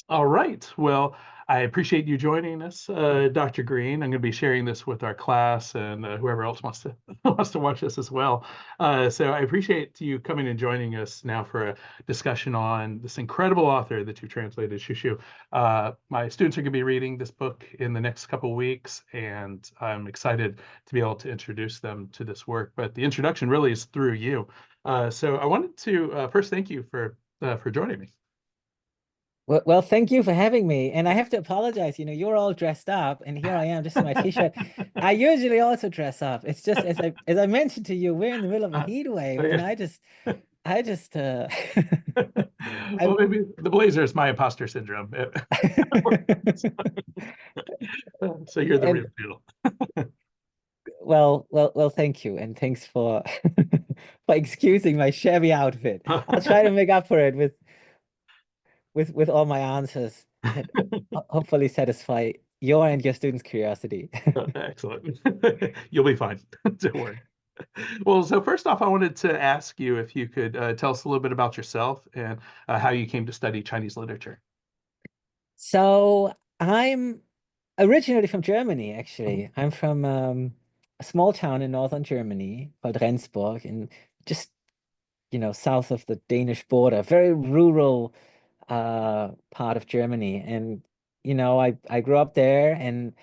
All right. Well, I appreciate you joining us, Dr. Green. I'm going to be sharing this with our class and whoever else wants to wants to watch this as well. So I appreciate you coming and joining us now for a discussion on this incredible author that you translated, Shushu. My students are going to be reading this book in the next couple of weeks, and I'm excited to be able to introduce them to this work. But the introduction really is through you. So I wanted to first thank you for joining me. Well, thank you for having me. And I have to apologize. You're all dressed up, and here I am just in my t-shirt. I usually also dress up. It's just as I mentioned to you, we're in the middle of a heat wave, and I just I Well, maybe the blazer is my imposter syndrome. So you're the and real deal. well, thank you, and thanks for for excusing my shabby outfit. I'll try to make up for it with all my answers that hopefully satisfy your and your students' curiosity. Excellent. You'll be fine. Don't worry. Well, so first off, I wanted to ask you if you could tell us a little bit about yourself and how you came to study Chinese literature. So I'm originally from Germany, Mhm. actually. I'm from a small town in northern Germany called Rendsburg, in just, south of the Danish border, very rural part of Germany. And, I grew up there, and,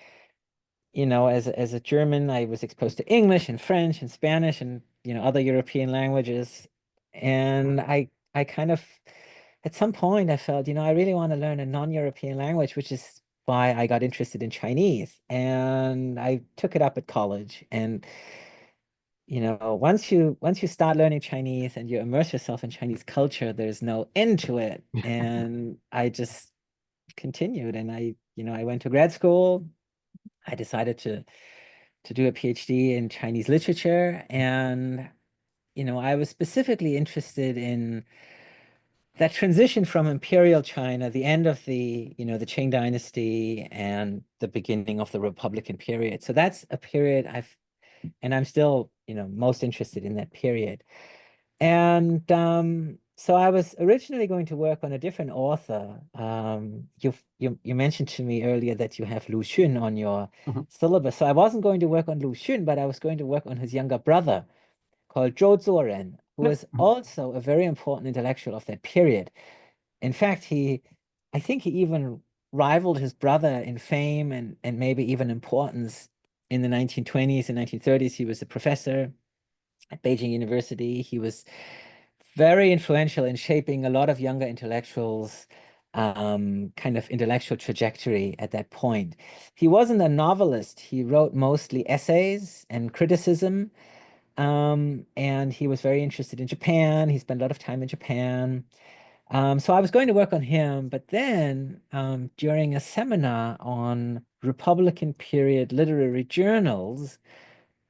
as a German, I was exposed to English and French and Spanish and, other European languages. And I kind of at some point I felt, I really want to learn a non-European language, which is why I got interested in Chinese. And I took it up at college. And, once you start learning Chinese and you immerse yourself in Chinese culture, there's no end to it. And I just continued, and I went to grad school. I decided to do a PhD in Chinese literature. And, I was specifically interested in that transition from imperial China, the end of the Qing dynasty and the beginning of the Republican period. So that's a period and I'm still, most interested in that period. And so I was originally going to work on a different author. You mentioned to me earlier that you have Lu Xun on your Mhm. syllabus. So I wasn't going to work on Lu Xun, but I was going to work on his younger brother called Zhou Zuoren, who Yep. was also a very important intellectual of that period. In fact, I think he even rivaled his brother in fame and maybe even importance in the 1920s and 1930s. He was a professor at Beijing University. He was very influential in shaping a lot of younger intellectuals' kind of intellectual trajectory at that point. He wasn't a novelist. He wrote mostly essays and criticism. And he was very interested in Japan. He spent a lot of time in Japan. So I was going to work on him, but then during a seminar on Republican period literary journals,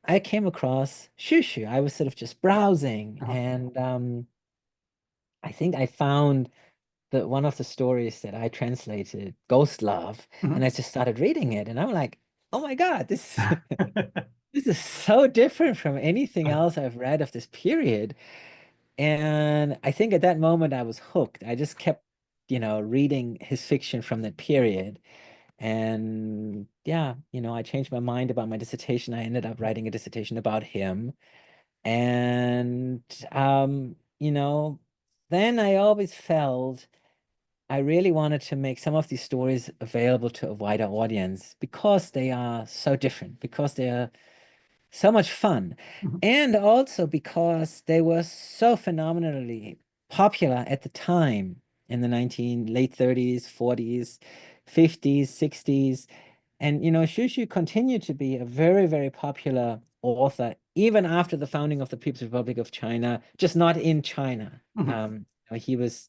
I came across Shushu. I was sort of just browsing, Uh-huh. and I think I found one of the stories that I translated, Ghost Love, and Mhm. I just started reading it, and I'm like, oh my God, this this is so different from anything else I've read of this period. And I think at that moment I was hooked. I just kept, reading his fiction from that period. And yeah, I changed my mind about my dissertation. I ended up writing a dissertation about him. And then I always felt I really wanted to make some of these stories available to a wider audience because they are so different, because they are so much fun. Mhm. And also because they were so phenomenally popular at the time in the late 30s, 40s, 50s, 60s. And Shushu continued to be a very, very popular author even after the founding of the People's Republic of China, just not in China. Mhm. He was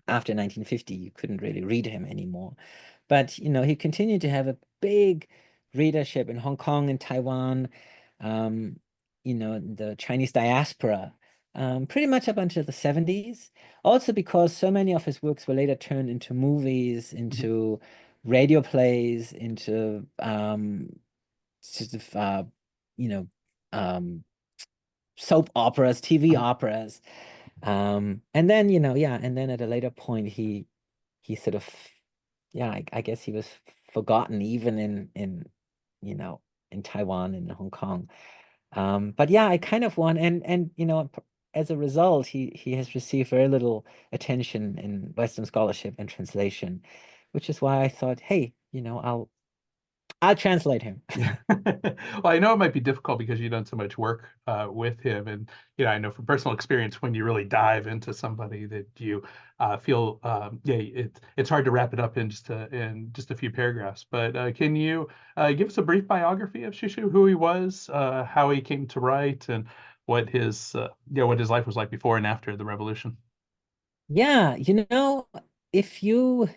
after 1950, you couldn't really read him anymore. But, he continued to have a big readership in Hong Kong and Taiwan, um, the Chinese diaspora, pretty much up until the 70s. Also because so many of his works were later turned into movies, Mhm. into radio plays, into sort of, you know, um, soap operas, TV Mhm. operas. And then, yeah, and then at a later point, he he sort of, yeah, I guess he was forgotten even you know, in Taiwan and Hong Kong. But yeah, I kind of want, and you know, as a result, he has received very little attention in Western scholarship and translation, which is why I thought, hey, you know, I'll translate him. Yeah. Well, I know it might be difficult because you've done so much work with him, and I know from personal experience when you really dive into somebody that you feel, yeah, it's hard to wrap it up in just a few paragraphs. But can you give us a brief biography of Shushu, who he was, how he came to write, and what his life was like before and after the revolution? Yeah, you know, if you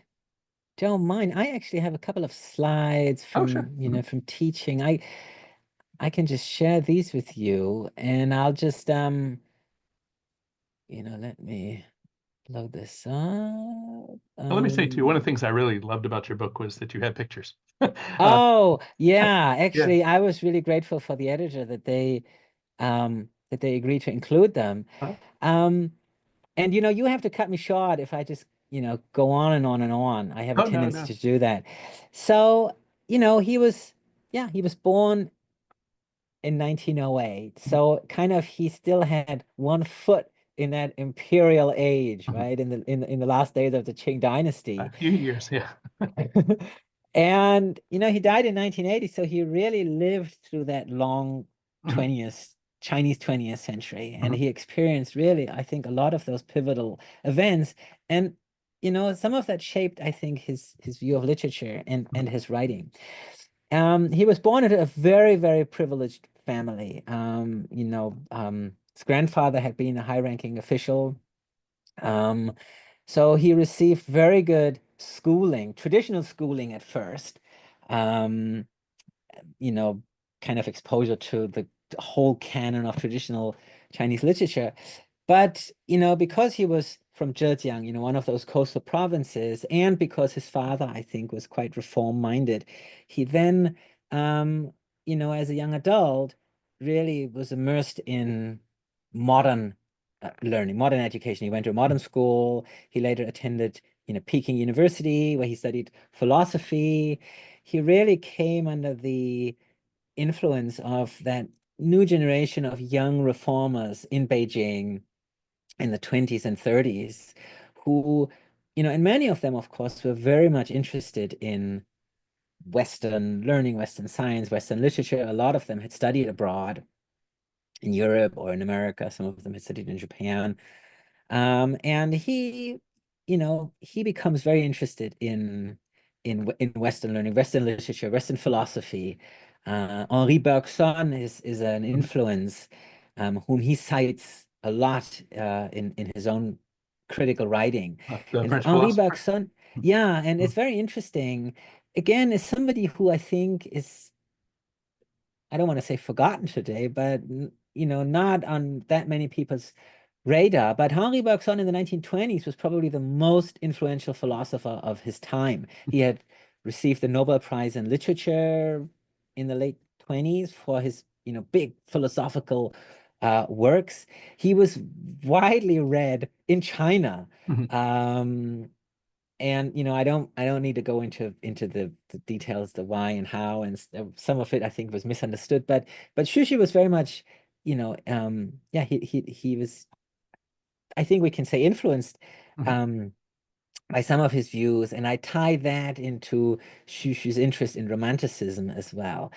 don't mind, I actually have a couple of slides Oh, sure. from, you know, from teaching. I can just share these with you, and I'll just you know, let me load this up. Well, let me say too, one of the things I really loved about your book was that you had pictures. Oh, yeah, Yeah. actually, I was really grateful for the editor that they agreed to include them. Uh, Um, and you know, you have to cut me short if I just, you know, go on and on and on. I have a oh, no, tendency no. to do that. So, you know, yeah, he was born in 1908. So kind of he still had one foot in that imperial age, Mhm. right? In the last days of the Qing A dynasty. few years, yeah. And you know, he died in 1980, so he really lived through that long Mhm. 20th Chinese 20th century, and Mhm. he experienced really, I think, a lot of those pivotal events. And you know, some of that shaped, I think, his view of literature and his writing. He was born into a very, very privileged family. You know, his grandfather had been a high-ranking official. Um, so he received very good schooling, traditional schooling at first. Um, you know, kind of exposure to the whole canon of traditional Chinese literature. But, you know, because he was from Zhejiang, you know, one of those coastal provinces, and because his father, I think, was quite reform-minded, he then, you know, as a young adult, really was immersed in modern learning, modern education. He went to a modern school. He later attended, you know, Peking University, where he studied philosophy. He really came under the influence of that new generation of young reformers in Beijing in the 20s and 30s who, you know, and many of them, of course, were very much interested in Western learning, Western science, Western literature. A lot of them had studied abroad in Europe or in America. Some of them had studied in Japan. And he, you know, he becomes very interested in Western learning, Western literature, Western philosophy. Henri Bergson is an Mhm. influence whom he cites a lot in his own critical writing. The And French Henri philosopher. Bergson, yeah, and Mhm. it's very interesting. Again, is somebody who I think is, I don't want to say forgotten today, but you know, not on that many people's radar. But Henri Bergson in the 1920s was probably the most influential philosopher of his time. He had received the Nobel Prize in Literature in the late 20s for his, you know, big philosophical works. He was widely read in China. Mhm. Um, and you know, I don't need to go into the details, the why and how, and some of it I think was misunderstood. But Shushi was very much, you know, yeah, he was, I think we can say, influenced Mhm. um by some of his views, and I tie that into Shushu's interest in romanticism as well.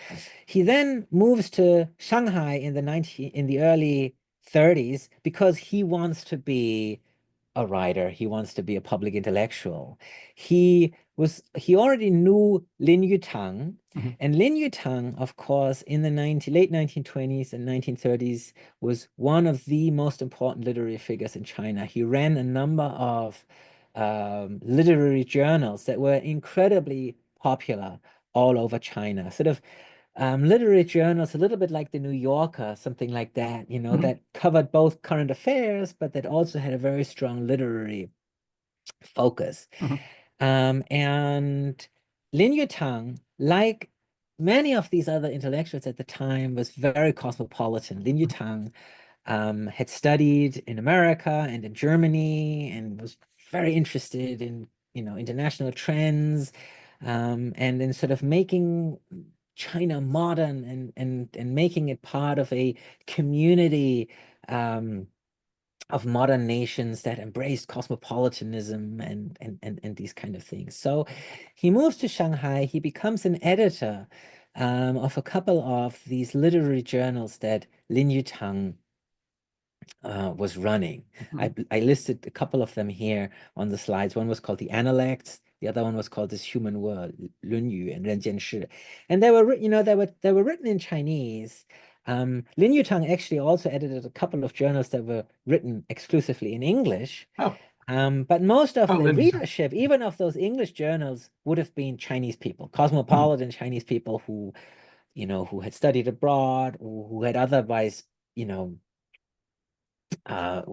He then moves to Shanghai in the early 30s because he wants to be a writer. He wants to be a public intellectual. He already knew Lin Yutang, Mhm. and Lin Yutang, of course, in the late 1920s and 1930s, was one of the most important literary figures in China. He ran a number of literary journals that were incredibly popular all over China. Sort of literary journals, a little bit like the New Yorker, something like that, you know, Mhm. that covered both current affairs, but that also had a very strong literary focus. Mhm. And Lin Yutang, like many of these other intellectuals at the time, was very cosmopolitan. Lin Yutang had studied in America and in Germany and was very interested in international trends, and in sort of making China modern and making it part of a community of modern nations that embraced cosmopolitanism and these kind of things. So he moves to Shanghai. He becomes an editor of a couple of these literary journals that Lin Yutang was running. I listed a couple of them here on the slides. One was called The Analects. The other one was called This Human World, Lun Yu and Ren Jian Shi. And they were, they were written in Chinese. Lin Yutang actually also edited a couple of journals that were written exclusively in English. Oh, But most of the Lin. readership, even of those English journals, would have been Chinese people, cosmopolitan Chinese people who, who had studied abroad, or who had otherwise,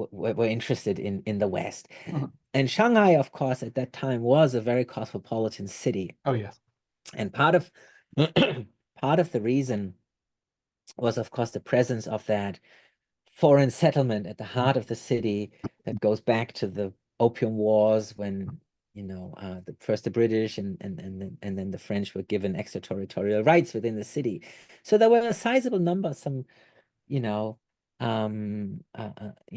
were interested in the West. And Shanghai, of course, at that time was a very cosmopolitan city. Oh, yes. And part of part of the reason was, of course, the presence of that foreign settlement at the heart of the city that goes back to the Opium Wars when, first the British and then the French were given extraterritorial rights within the city. So there were a sizable number, some,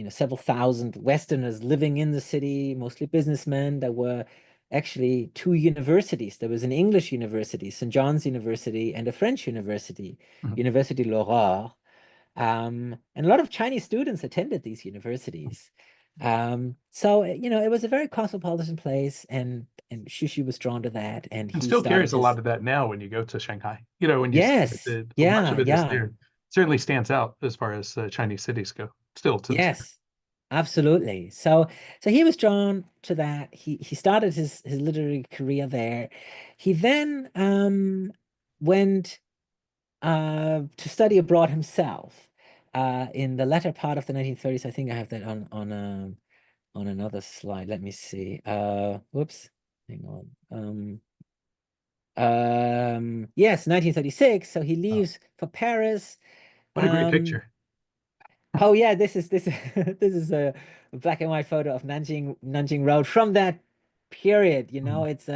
several thousand Westerners living in the city, mostly businessmen. There were actually two universities. There was an English university, St. John's University, and a French university, University l'Aurore. And a lot of Chinese students attended these universities. So, it was a very cosmopolitan place, and Xu was drawn to that, and And he still started carries a lot his. of that now when you go to Shanghai. When you see Yes, that much yeah, of it is yeah, there. Certainly stands out as far as Chinese cities go, still to this day. yes, absolutely. So he was drawn to that. He started his literary career there. He then went to study abroad himself in the latter part of the 1930s. I think I have that on another slide. Let me see. Whoops, hang on. Yes, 1936. So he Oh, leaves for Paris. what a great Um, picture. oh yeah, this this is a black and white photo of Nanjing Road from that period. It's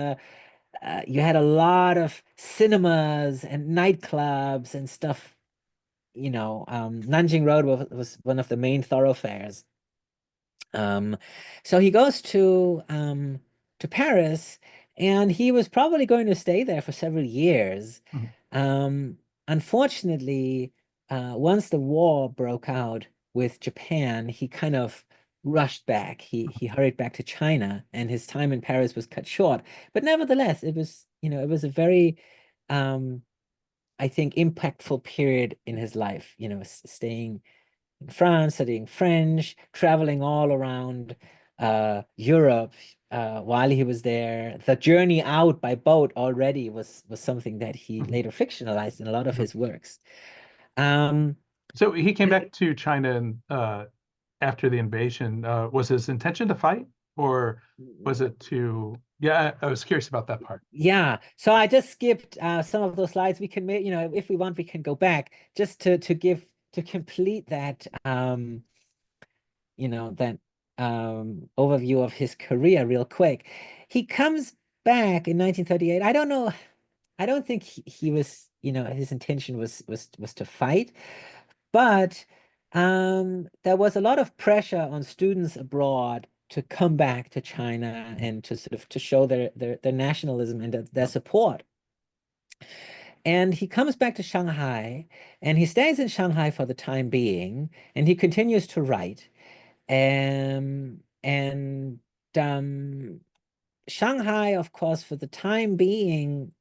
you had a lot of cinemas and nightclubs and stuff. Nanjing Road was one of the main thoroughfares. So he goes to Paris, and he was probably going to stay there for several years. Mhm. Unfortunately, once the war broke out with Japan, he kind of rushed back. He hurried back to China, and his time in Paris was cut short. But nevertheless, it was a very I think impactful period in his life, staying in France, studying French, traveling all around Europe while he was there. The journey out by boat already was something that he later fictionalized in a lot of Mhm. his works. Um, So he came back to China and after the invasion. Was his intention to fight, or was it to? Yeah, I was curious about that part. yeah, so I just skipped some of those slides. We can make, if we want, we can go back just to complete that that overview of his career real quick. He comes back in 1938. I don't know. I don't think he was, his intention was to fight, but there was a lot of pressure on students abroad to come back to China and to sort of to show their nationalism and their support. And he comes back to Shanghai, and he stays in Shanghai for the time being, and he continues to write. And Shanghai, of course, for the time being,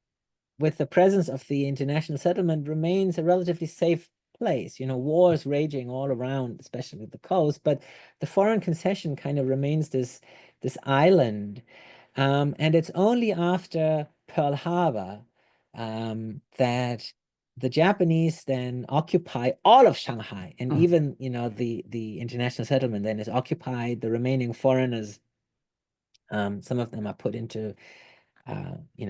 with the presence of the international settlement, remains a relatively safe place. Wars raging all around, especially the coast, but the foreign concession kind of remains this island. And it's only after Pearl Harbor that the Japanese then occupy all of Shanghai, and Mhm. even the international settlement then is occupied. The remaining foreigners, some of them are put into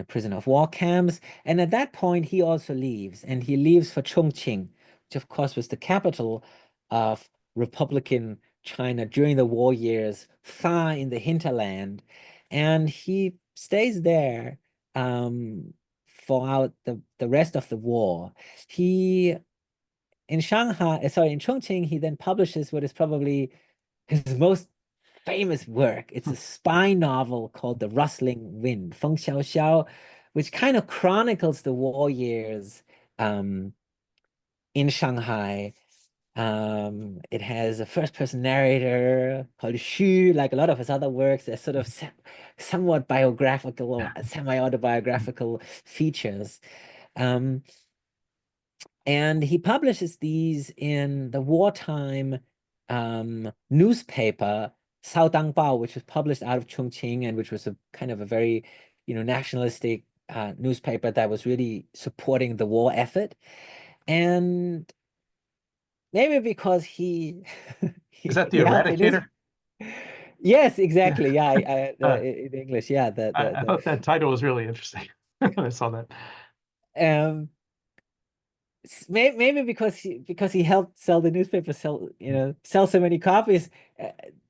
prisoner of war camps. And at that point, he also leaves, and he leaves for Chongqing, which of course was the capital of Republican China during the war years, far in the hinterland. And he stays there throughout the rest of the war. He in Shanghai, sorry, in Chongqing, he then publishes what is probably his most famous work. It's a spy novel called The Rustling Wind, Feng Xiao Xiao, which kind of chronicles the war years um, in Shanghai. It has a first-person narrator called Xu, like a lot of his other works. They're sort of somewhat biographical or semi-autobiographical features. Um, and he publishes these in the wartime newspaper, Sao Dang Bao, which was published out of Chongqing and which was a kind of a very, nationalistic newspaper that was really supporting the war effort. And maybe because he Is that the he held the news. Eradicator? Yes, exactly. Yeah. Yeah, Uh, in English, yeah, I thought that title was really interesting when I saw that. um maybe because he helped sell the newspaper, sell so many copies.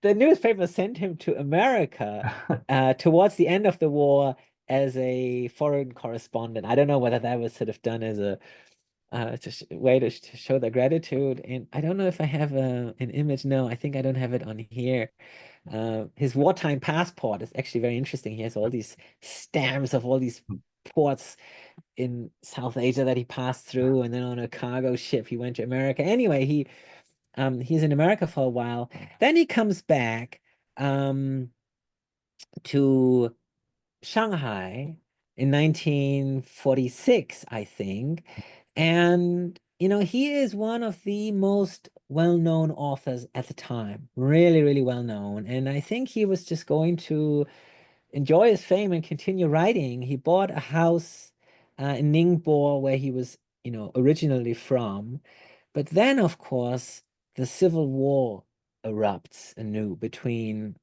The newspaper sent him to America towards the end of the war as a foreign correspondent. I don't know whether that was sort of done as a way to show their gratitude. And I don't know if I have an image. No, I think I don't have it on here. His wartime passport is actually very interesting. He has all these stamps of all these ports in South Asia that he passed through, and then on a cargo ship he went to America. Anyway, he's in America for a while. Then he comes back to Shanghai in 1946, I think. And he is one of the most well-known authors at the time. Really, really well known. And I think he was just going to enjoy his fame and continue writing. He bought a house in Ningbo where he was, originally from. But then, of course, the Civil War erupts anew between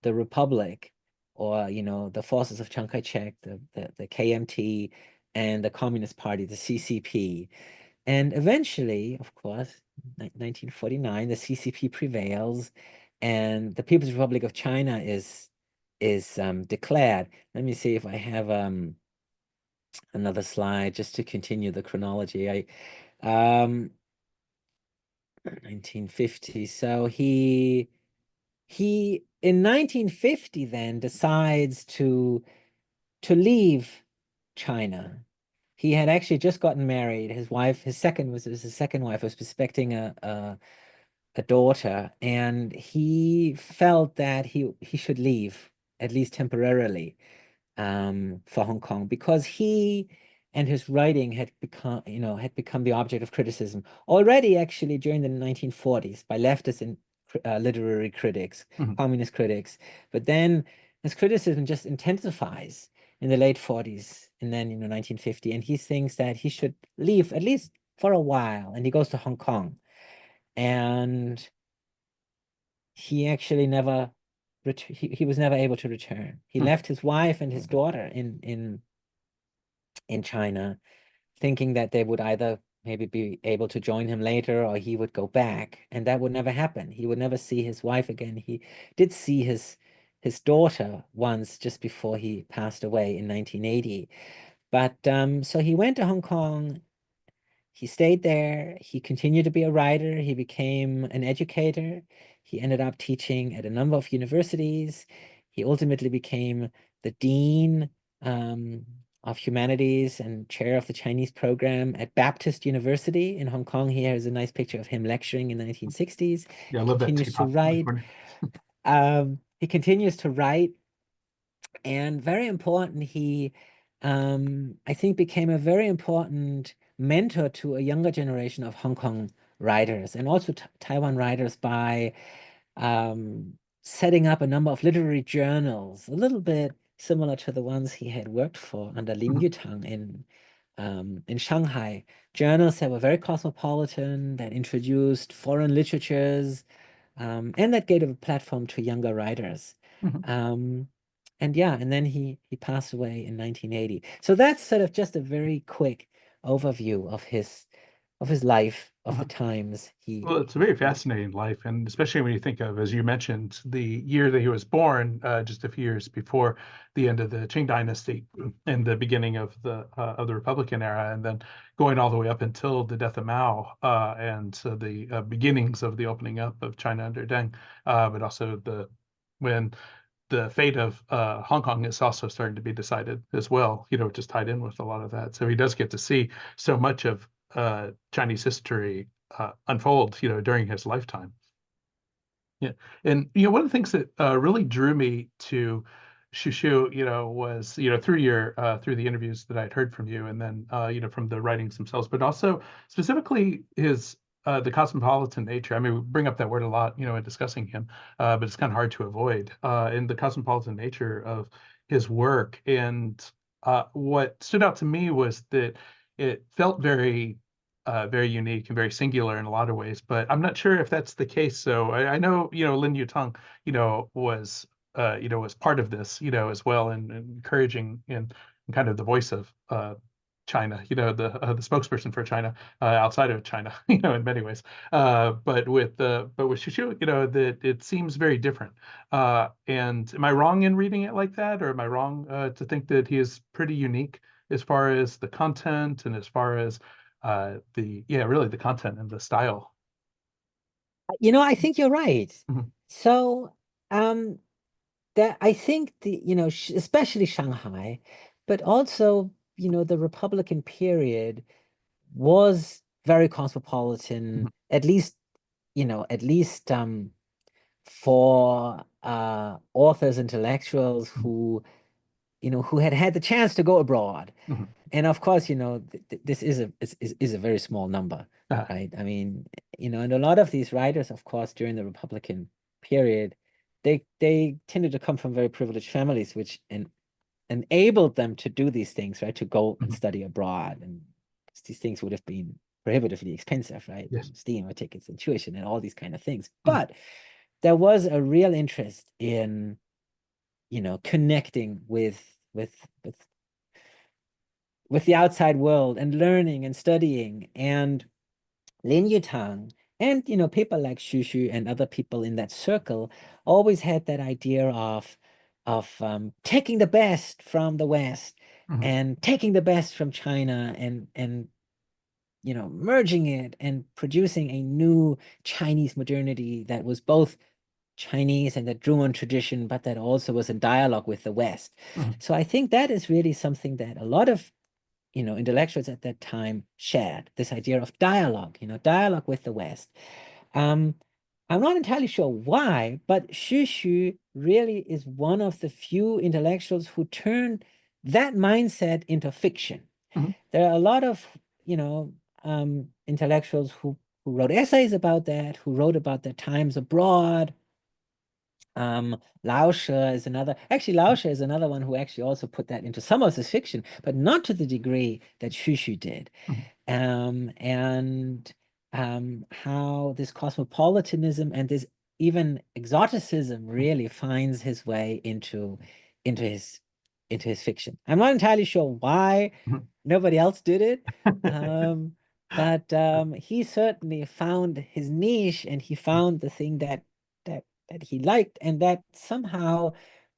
the Republic, or the forces of Chiang Kai-shek, the KMT, and the Communist Party, the CCP. And eventually, of course, 1949, the CCP prevails, and the People's Republic of China is declared. Let me see if I have another slide just to continue the chronology. 1950. So he in 1950 then decides to leave China. He had actually just gotten married. His wife, his second wife, was expecting a daughter, and he felt that he should leave, at least temporarily, for Hong Kong, because he and his writing had become the object of criticism already, actually, during the 1940s by leftist and literary critics, Mhm. communist critics. But then his criticism just intensifies in the late 40s, and then 1950, and he thinks that he should leave at least for a while, and he goes to Hong Kong. And he actually never he was never able to return. He Mhm. left his wife and his daughter in China, thinking that they would either maybe be able to join him later, or he would go back, and that would never happen. He would never see his wife again. He did see his daughter once, just before he passed away in 1980. But so he went to Hong Kong. He stayed there. He continued to be a writer. He became an educator. He ended up teaching at a number of universities. He ultimately became the dean of humanities and chair of the Chinese program at Baptist University in Hong Kong. Here is a nice picture of him lecturing in the 1960s. Yeah, I He love that continues to teapot in the write. corner. He continues to write, and very important, he I think became a very important mentor to a younger generation of Hong Kong writers, and also Taiwan writers, by um, setting up a number of literary journals, a little bit similar to the ones he had worked for under Lin Mhm. Yutang in Shanghai. Journals that were very cosmopolitan, that introduced foreign literatures, and that gave a platform to younger writers. Mhm. Um, and yeah, and then he passed away in 1980. So that's sort of just a very quick overview of his life of the times Well, it's a very he was. fascinating life, and especially when you think of, as you mentioned, the year that he was born, just a few years before the end of the Qing Dynasty and the beginning of the Republican era, and then going all the way up until the death of Mao, and so the beginnings of the opening up of China under Deng, but also the when the fate of Hong Kong is also starting to be decided as well, which is tied in with a lot of that. So he does get to see so much of Chinese history unfold, during his lifetime. Yeah, and one of the things that really drew me to Shushu, was through the interviews that I'd heard from you, and then from the writings themselves, but also specifically his the cosmopolitan nature. I mean, we bring up that word a lot, in discussing him, but it's kind of hard to avoid. In the cosmopolitan nature of his work, and what stood out to me was that it felt very unique and very singular in a lot of ways, but I'm not sure if that's the case. So I know, Lin Yutang, was part of this, as well, and encouraging and kind of the voice of China, the spokesperson for China outside of China, in many ways. But with Shushu, that it seems very different. And am I wrong in reading it like that, or am I wrong to think that he is pretty unique as far as the content and as far as really the content and the style? I think you're right. Mhm, So, um, that I think especially Shanghai, but also, the Republican period was very cosmopolitan, mhm, at least for authors, intellectuals mhm, who had had the chance to go abroad. mhm. And of course, this is a very small number, Ah, right? I mean, and a lot of these writers, of course, during the Republican period, they tended to come from very privileged families, which enabled them to do these things, right? To go and mhm. study abroad, and these things would have been prohibitively expensive, right? Yes. Steamer tickets and tuition and all these kind of things. Mhm, But there was a real interest in, connecting with with the outside world and learning and studying. And Lin Yutang and people like Xu Xu and other people in that circle always had that idea of taking the best from the West mhm, and taking the best from China and merging it and producing a new Chinese modernity that was both Chinese and that drew on tradition, but that also was in dialogue with the West. mhm, So I think that is really something that a lot of intellectuals at that time shared, this idea of dialogue, dialogue with the West. Um, I'm not entirely sure why, but Xu Xu really is one of the few intellectuals who turned that mindset into fiction. mhm, There are a lot of, intellectuals who wrote essays about that, who wrote about their times abroad. Lauscher is another. Actually, Lauscher is another one who actually also put that into some of his fiction, but not to the degree that Xu Xu did. mhm, And how this cosmopolitanism and this even exoticism really finds his way into his into his fiction. I'm not entirely sure why mhm. nobody else did it, um, but he certainly found his niche and he found the thing that he liked and that somehow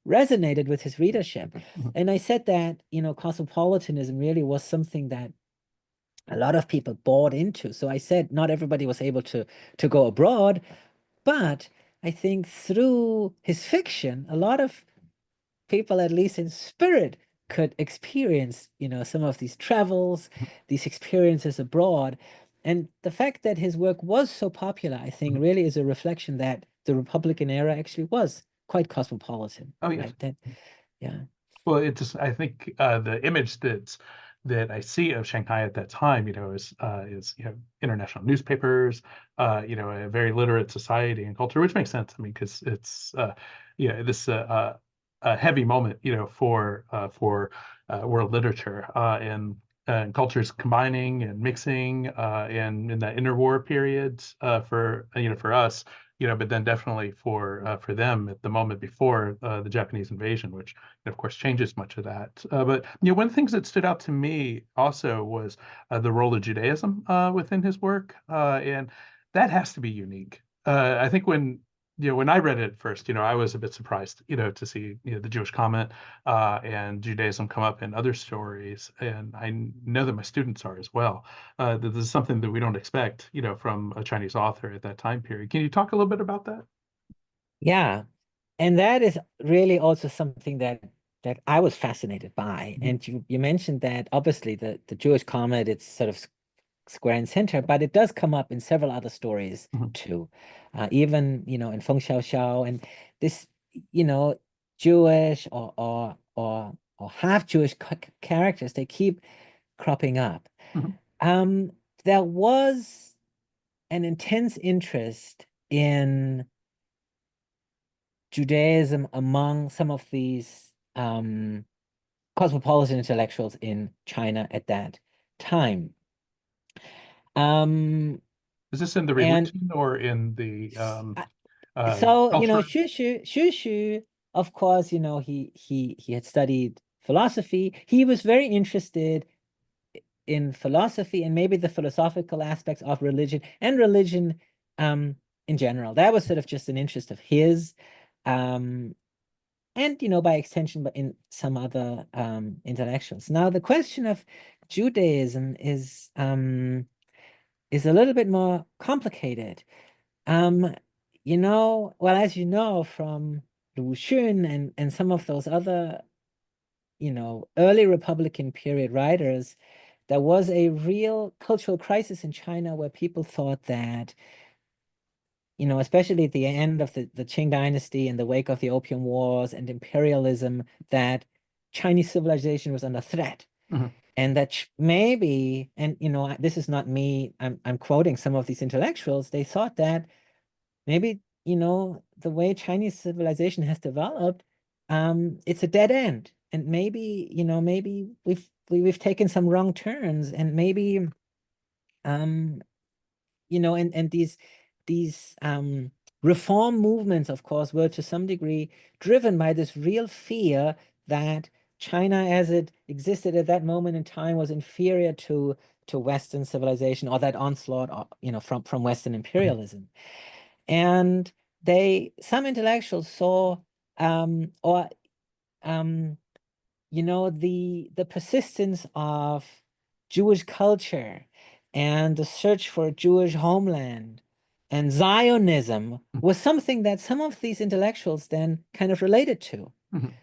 resonated with his readership. Mhm, And I said that, cosmopolitanism really was something that a lot of people bought into. So I said not everybody was able to go abroad, but I think through his fiction, a lot of people, at least in spirit, could experience, some of these travels, these experiences abroad. And the fact that his work was so popular, I think, mhm. really is a reflection that the Republican era actually was quite cosmopolitan, Oh, yes. right? That, yeah. Well, it's just, I think the image that I see of Shanghai at that time, is international newspapers, a very literate society and culture, which makes sense. I mean, because it's this a heavy moment, for world literature, and cultures combining and mixing, and in that interwar period, for us. but then definitely for them at the moment before the Japanese invasion, which of course changes much of that. But one of the things that stood out to me also was the role of Judaism within his work, and that has to be unique. I think when I read it at first, I was a bit surprised, to see, the Jewish comment and Judaism come up in other stories, and I know that my students are as well. That this is something that we don't expect, from a Chinese author at that time period. Can you talk a little bit about that? Yeah. And that is really also something that I was fascinated by. Mhm, And you mentioned that obviously the Jewish comet, it's sort of square and center, but it does come up in several other stories mhm, too. Even, in Feng Xiao Xiao and this, you know, Jewish or half Jewish characters, they keep cropping up. mhm, Um, there was an intense interest in Judaism among some of these cosmopolitan intellectuals in China at that time. Um, Is this in the and religion or in the so, culture? Xu, of course, he had studied philosophy. He was very interested in philosophy and maybe the philosophical aspects of religion and religion in general. That was sort of just an interest of his. Um, and by extension, but in some other intellectuals. Now, the question of Judaism is a little bit more complicated. Um, well, as you know from Lu Xun and some of those other, early Republican period writers, there was a real cultural crisis in China where people thought that, especially at the end of the Qing dynasty and the wake of the Opium Wars and imperialism, that Chinese civilization was under threat. Mhm, And that maybe, and this is not me, I'm quoting some of these intellectuals, they thought that maybe, the way Chinese civilization has developed, it's a dead end. And maybe, maybe we've taken some wrong turns, and maybe um and these reform movements, of course, were to some degree driven by this real fear that China, as it existed at that moment in time, was inferior to Western civilization, or that onslaught, from Western mhm, imperialism. And some intellectuals saw, or um, the persistence of Jewish culture and the search for a Jewish homeland and Zionism mhm, was something that some of these intellectuals then kind of related to. mhm,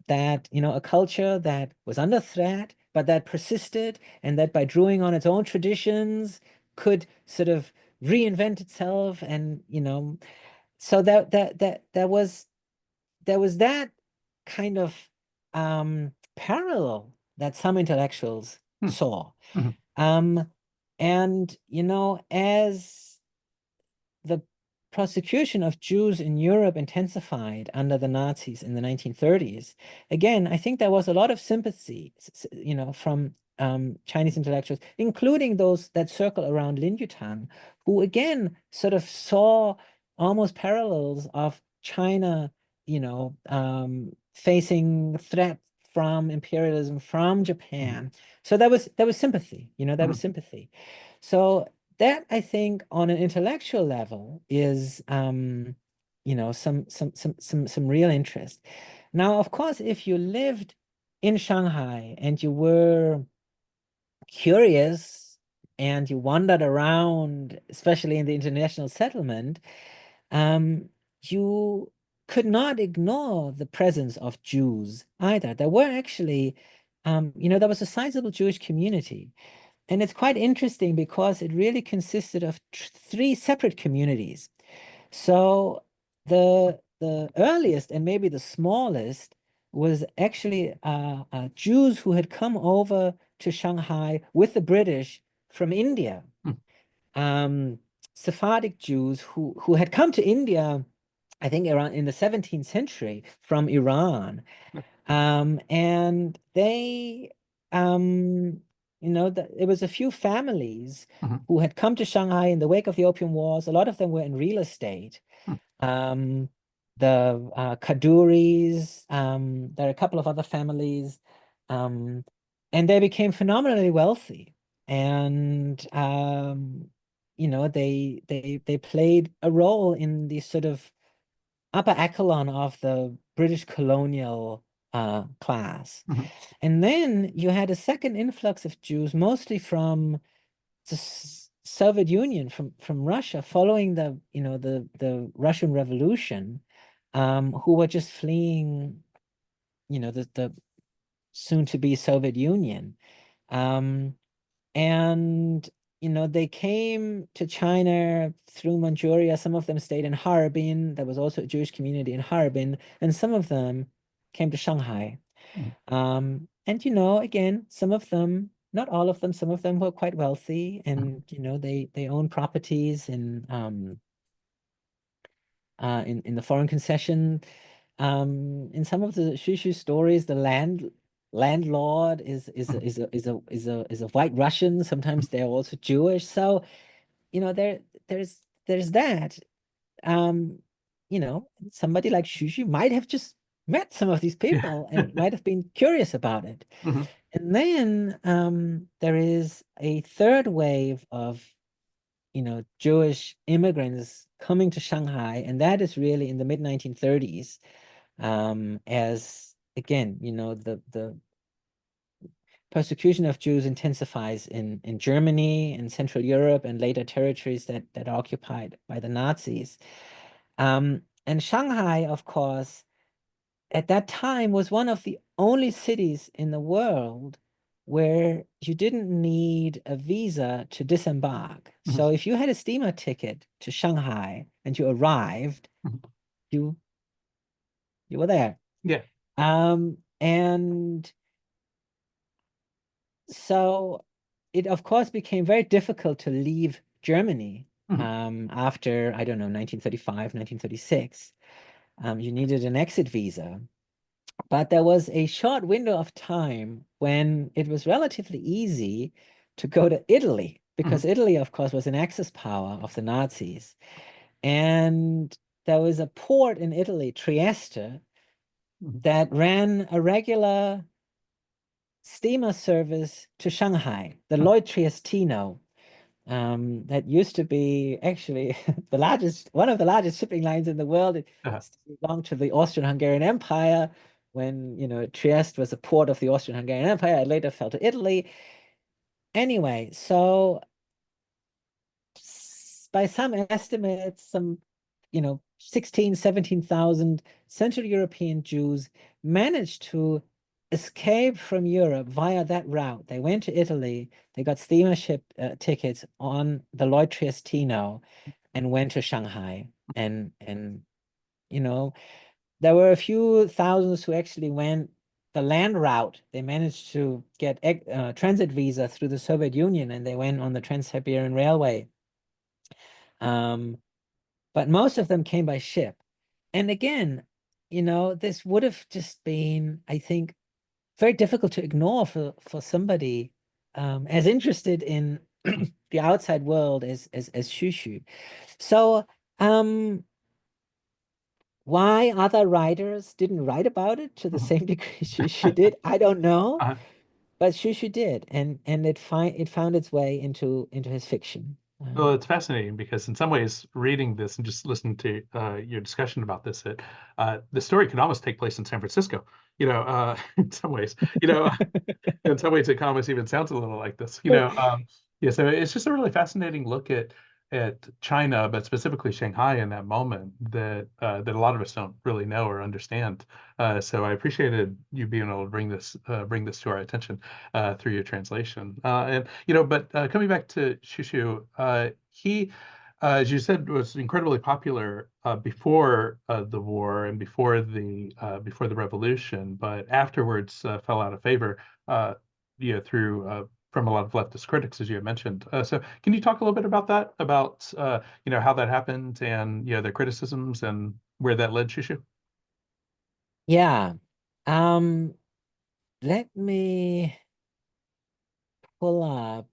That, a culture that was under threat, but that persisted, and that by drawing on its own traditions could sort of reinvent itself. And, so there was that kind of parallel that some intellectuals mhm, saw. mhm, Um, and, as the prosecution of Jews in Europe intensified under the Nazis in the 1930s, again, I think there was a lot of sympathy, from Chinese intellectuals, including those that circle around Lin Yutang, who again sort of saw almost parallels of China, facing threat from imperialism from mhm, Japan. So there was sympathy, there was mhm, sympathy. So that, I think, on an intellectual level is some real interest. Now, of course, if you lived in Shanghai and you were curious and you wandered around, especially in the international settlement, um, you could not ignore the presence of Jews either. There were actually, there was a sizable Jewish community. And it's quite interesting because it really consisted of three separate communities. So the earliest and maybe the smallest was actually Jews who had come over to Shanghai with the British from India. mhm, Um, Sephardic Jews who had come to India, I think around in the 17th century from Iran. And they, it was a few families Mhm. who had come to Shanghai in the wake of the Opium Wars. A lot of them were in real estate. Mhm. Um, the Kaduris, there are a couple of other families, um, and they became phenomenally wealthy. And they played a role in the sort of upper echelon of the British colonial class. Mhm. And then you had a second influx of Jews, mostly from the Soviet Union, from Russia, following the Russian Revolution, who were just fleeing, the soon to be Soviet Union. Um, and they came to China through Manchuria. Some of them stayed in Harbin. There was also a Jewish community in Harbin, and some of them came to Shanghai. Mhm. And again, some of them, not all of them, some of them were quite wealthy, Mhm. and they own properties in the foreign concession. In some of the Shushu stories, the landlord Mhm. is a white Russian. Sometimes they're also Jewish. So, there's that. Um, Somebody like Shushu might have just met some of these Yeah. people and might have been curious about it. Mhm. And then there is a third wave of Jewish immigrants coming to Shanghai, and that is really in the mid 1930s, as again, the persecution of Jews intensifies in Germany and Central Europe and later territories that are occupied by the Nazis. And Shanghai, of course, at that time was one of the only cities in the world where you didn't need a visa to disembark. Mhm. So if you had a steamer ticket to Shanghai and you arrived, Mhm. you you were there. Yeah. And so it of course became very difficult to leave Germany Mhm. after, I don't know, 1935, 1936. You needed an exit visa. But there was a short window of time when it was relatively easy to go to Italy, Mhm. because Italy, of course, was an Axis power of the Nazis. And there was a port in Italy, Trieste, Mhm. that ran a regular steamer service to Shanghai, the Mhm. Lloyd Triestino. That used to be actually one of the largest shipping lines in the world. It Uh-huh. belonged to the Austrian-Hungarian Empire. When, Trieste was a port of the Austrian-Hungarian Empire, it later fell to Italy. Anyway, so by some estimates, 16, 17,000 Central European Jews managed to escape from Europe via that route. They went to Italy, they got steamership tickets on the Lloyd Triestino and went to Shanghai. And you know, there were a few thousands who actually went the land route. They managed to get transit visa through the Soviet Union, and they went on the Trans-Siberian Railway. Um, but most of them came by ship. And again, this would have just been, I think, very difficult to ignore for somebody as interested in the outside world as Shushu. So, why other writers didn't write about it to the Mhm. same degree Shushu did, I don't know, Uh-huh. but Shushu did, and it found its way into his fiction. Well, it's fascinating because in some ways, reading this and just listening to your discussion about this, the story could almost take place in San Francisco. In some ways, in some ways, it almost even sounds a little like this. Yeah. So it's just a really fascinating look at China, but specifically Shanghai in that moment that a lot of us don't really know or understand. So I appreciated you being able to bring this to our attention through your translation. But coming back to Shushu, he, as you said, was incredibly popular before the war and before the revolution, but afterwards fell out of favor. Through from a lot of leftist critics, as you had mentioned. So, can you talk a little bit about that, about how that happened, and their criticisms and where that led Shushu? Yeah. Um, let me pull up.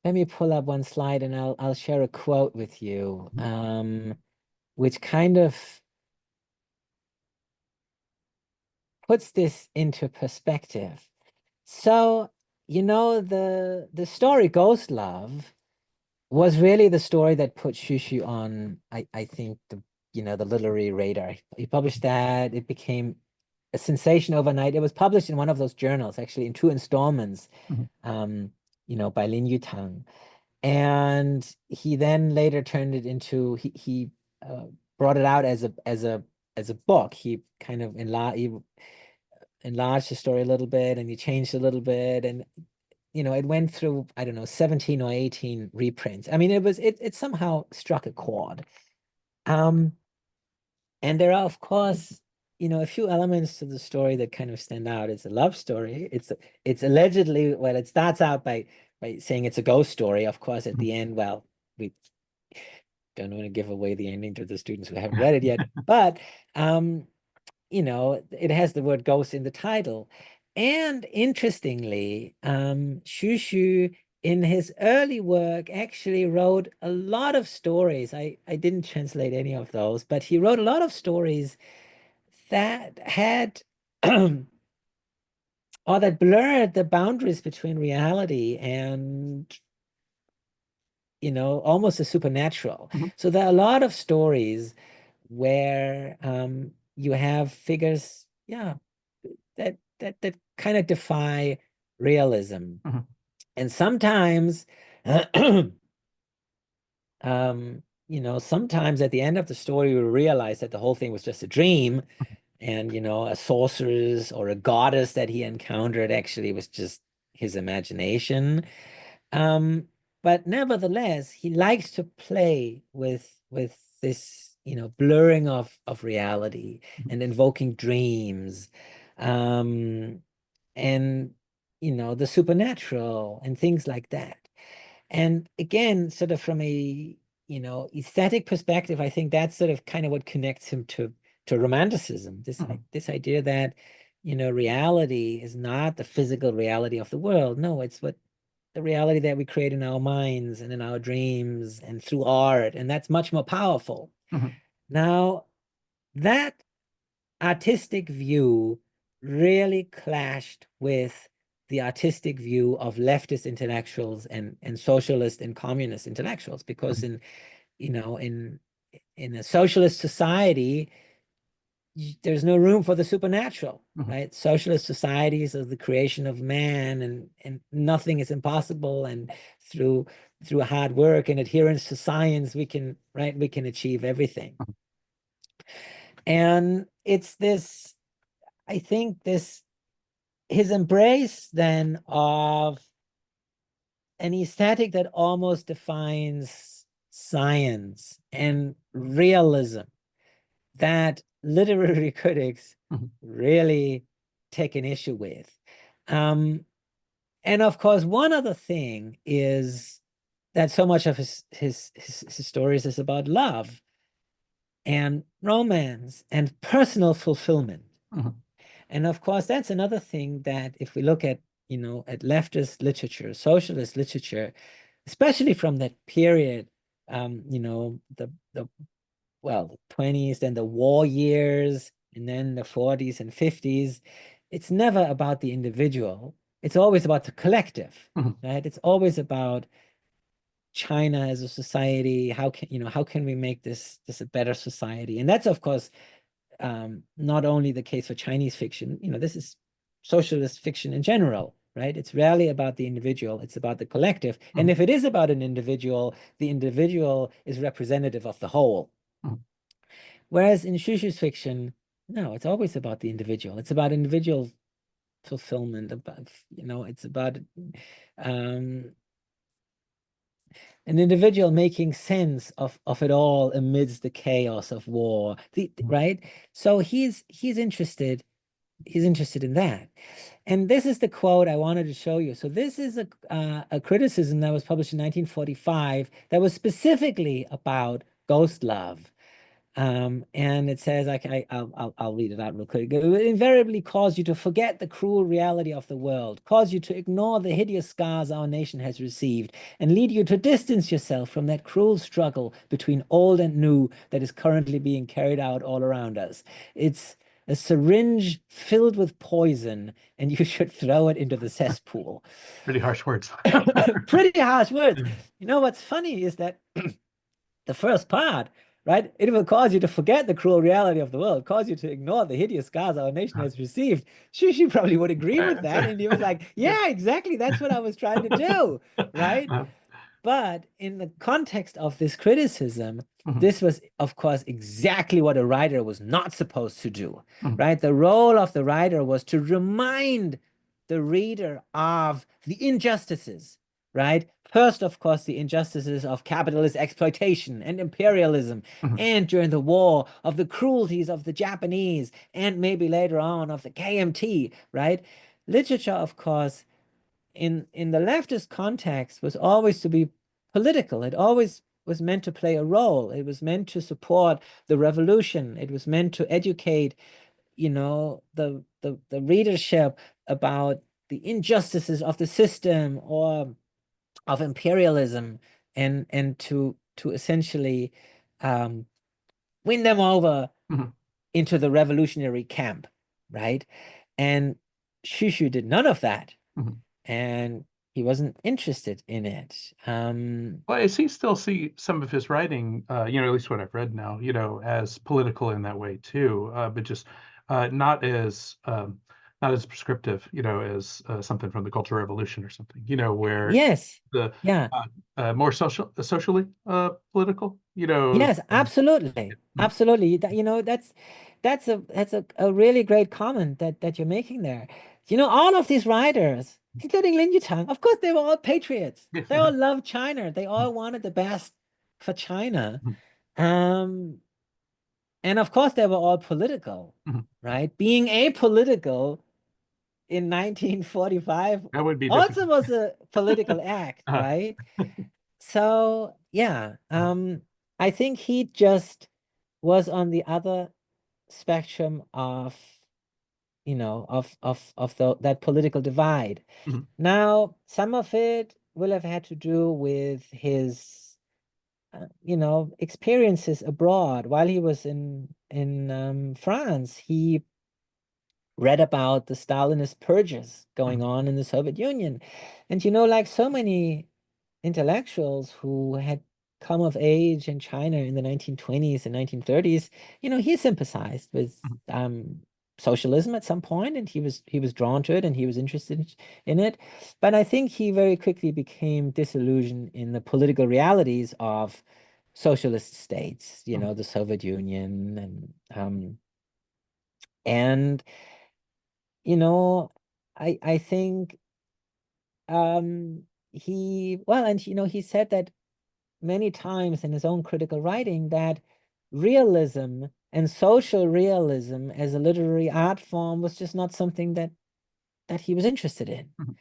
Let me pull up one slide and I'll share a quote with you, which kind of puts this into perspective. So, the story Ghost Love was really the story that put Shushu on, I think, the literary radar. He published that. It became a sensation overnight. It was published in one of those journals, actually, in 2 installments, Mhm. by Lin Yutang. And he then later turned it into, he brought it out as a book. He kind of enlarged the story a little bit, and he changed a little bit, and it went through, I don't know, 17 or 18 reprints. I mean, it somehow struck a chord. And there are, of course, a few elements to the story that kind of stand out. It's a love story. It's allegedly, well, it starts out by saying it's a ghost story. Of course, at Mhm. the end, well, we don't want to give away the ending to the students who haven't read it yet, but it has the word ghost in the title. And interestingly, Shushu in his early work actually wrote a lot of stories. I didn't translate any of those, but he wrote a lot of stories that had or that blurred the boundaries between reality and almost the supernatural. Mhm. So there are a lot of stories where you have figures, yeah, that kind of defy realism. Mhm. And sometimes, sometimes at the end of the story, we realize that the whole thing was just a dream, and a sorceress or a goddess that he encountered actually was just his imagination. Um, but nevertheless, he likes to play with this, blurring of reality Mhm. and invoking dreams, and the supernatural and things like that. And again, sort of from a aesthetic perspective, I think that's sort of kind of what connects him to romanticism. Mhm. This idea that reality is not the physical reality of the world. No, it's what the reality that we create in our minds and in our dreams and through art, and that's much more powerful. Mhm. Now, that artistic view really clashed with the artistic view of leftist intellectuals and socialist and communist intellectuals, because Mhm. in a socialist society, there's no room for the supernatural, Mhm. right? Socialist societies are the creation of man, and nothing is impossible, and through hard work and adherence to science, we can achieve everything. And it's this, I think, this his embrace then of an aesthetic that almost defines science and realism that literary critics Mhm. really take an issue with. Um, and of course, one other thing is that so much of his stories is about love and romance and personal fulfillment. Mhm. And of course, that's another thing that if we look at, at leftist literature, socialist literature, especially from that period, the well, the 20s, then the war years, and then the 40s and 50s, it's never about the individual. It's always about the collective, Mhm. right? It's always about China as a society. How can we make this a better society? And that's, of course, not only the case for Chinese fiction, this is socialist fiction in general, right? It's rarely about the individual, it's about the collective. And Mhm. if it is about an individual, the individual is representative of the whole. Mhm. Whereas in Shushu's fiction, no, it's always about the individual. It's about individual fulfillment, it's about um, an individual making sense of it all amidst the chaos of war. Mhm. Right? So he's interested in that. And this is the quote I wanted to show you. So this is a criticism that was published in 1945 that was specifically about ghost love. And it says, I'll read it out real quick. It will invariably cause you to forget the cruel reality of the world, cause you to ignore the hideous scars our nation has received, and lead you to distance yourself from that cruel struggle between old and new that is currently being carried out all around us. It's a syringe filled with poison, and you should throw it into the cesspool. Pretty harsh words. Pretty harsh words. You know what's funny is that the first part, right? It will cause you to forget the cruel reality of the world, cause you to ignore the hideous scars our nation has received. She probably would agree with that. And he was like, Yeah. yeah, exactly. That's what I was trying to do, right? But in the context of this criticism, Mhm, this was, of course, exactly what a writer was not supposed to do, mhm, right? The role of the writer was to remind the reader of the injustices, right? First, of course, the injustices of capitalist exploitation and imperialism, mhm, and during the war, of the cruelties of the Japanese, and maybe later on of the KMT, right? Literature, of course, in the leftist context was always to be political. It always was meant to play a role. It was meant to support the revolution. It was meant to educate, the readership about the injustices of the system or of imperialism, and to essentially um, win them over mhm, into the revolutionary camp, right? And Shushu did none of that, mhm. and he wasn't interested in it. Well, I still see some of his writing, at least what I've read now, as political in that way too, but just not as not as prescriptive, as something from the Cultural Revolution or something, where Yes, the yeah, more socially political, yes, absolutely, Mhm, absolutely. That's a really great comment that you're making there. All of these writers, including Lin Yutang, of course, they were all patriots. yeah, They all loved China. They all wanted the best for China. mhm, Um, and of course, they were all political, mhm. right? Being apolitical in 1945 That would be also difficult. was a political act, Uh, right? So yeah, uh, I think he just was on the other spectrum of, that political divide. mhm, Now, some of it will have had to do with his, experiences abroad. While he was in France, he read about the Stalinist purges going mhm, on in the Soviet Union. And like so many intellectuals who had come of age in China in the 1920s and 1930s, he sympathized with mhm, socialism at some point, and he was drawn to it and he was interested in it. But I think he very quickly became disillusioned in the political realities of socialist states, mhm, the Soviet Union, and you know, I think he said that many times in his own critical writing, that realism and social realism as a literary art form was just not something that he was interested in. mhm,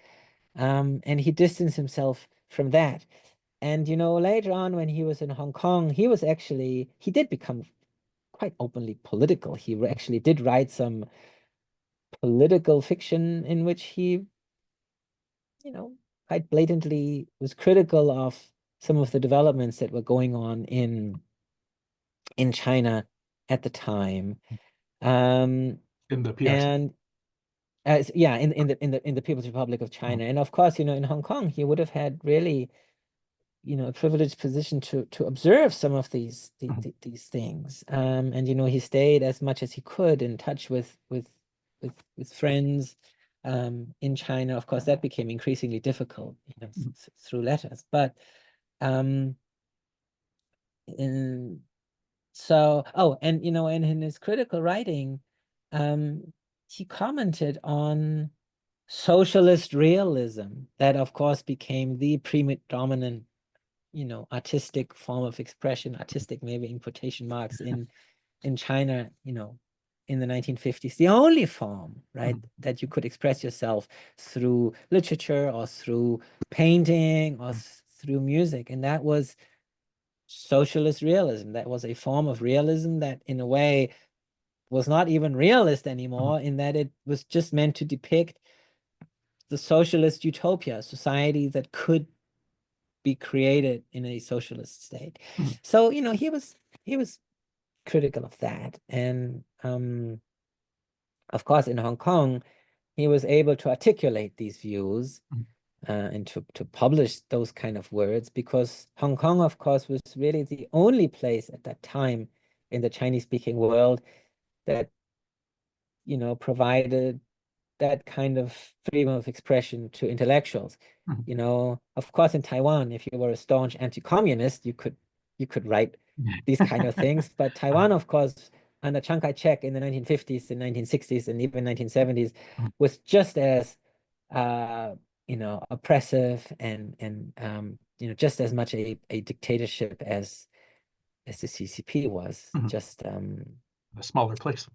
And he distanced himself from that. And later on when he was in Hong Kong, he did become quite openly political. He actually did write some political fiction in which he, quite blatantly was critical of some of the developments that were going on in China at the time. Um, in the PRC. and yeah, in the People's Republic of Mhm, China. And of course, in Hong Kong, he would have had really, a privileged position to observe some of mhm, these things. And he stayed as much as he could in touch with friends in China. Of course, that became increasingly difficult, mhm, through letters. But um, in, and in his critical writing, he commented on socialist realism, that of course became the predominant, artistic form of expression, artistic maybe in quotation marks, in China, in the 1950s, the only form, right, mhm, that you could express yourself through literature or through painting or through music. And that was socialist realism. That was a form of realism that, in a way, was not even realist Mhm. anymore, in that it was just meant to depict the socialist utopia, society that could be created in a socialist state. Mhm. So, he was critical of that. And of course, in Hong Kong, he was able to articulate these views Mhm. and to publish those kind of words, because Hong Kong, of course, was really the only place at that time in the Chinese-speaking world that, provided that kind of freedom of expression to intellectuals. Mhm. Of course, in Taiwan, if you were a staunch anti-communist, you could write these kind of things. But Uh, Taiwan, of course, under Chiang Kai-shek in the 1950s and 1960s and even 1970s, mhm. was just as oppressive and just as much a dictatorship as the CCP was. Mhm. Just A smaller place.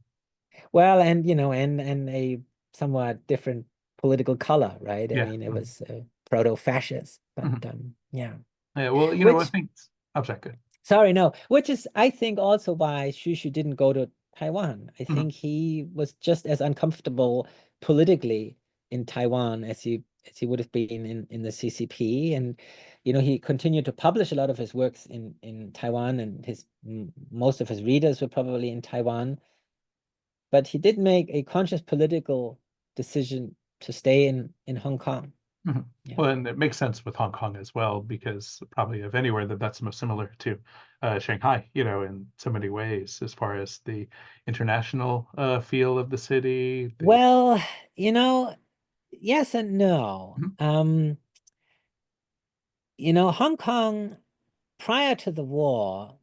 well, and a somewhat different political color, right? I Yeah. mean, it Mhm. was proto-fascist, but Mhm. yeah. Yeah. Well, I Which, think. I'm sorry. Good. sorry, no, which is, I think, also why Xu Xu didn't go to Taiwan. I Mhm. think he was just as uncomfortable politically in Taiwan as he would have been in the CCP. And he continued to publish a lot of his works in Taiwan, and most of his readers were probably in Taiwan. But he did make a conscious political decision to stay in Hong Kong. Mhm. Yeah. Well, and it makes sense with Hong Kong as well, because probably of anywhere that's most similar to Shanghai, in so many ways, as far as the international feel of the city. Well, yes and no. Mhm. Hong Kong, prior to the war,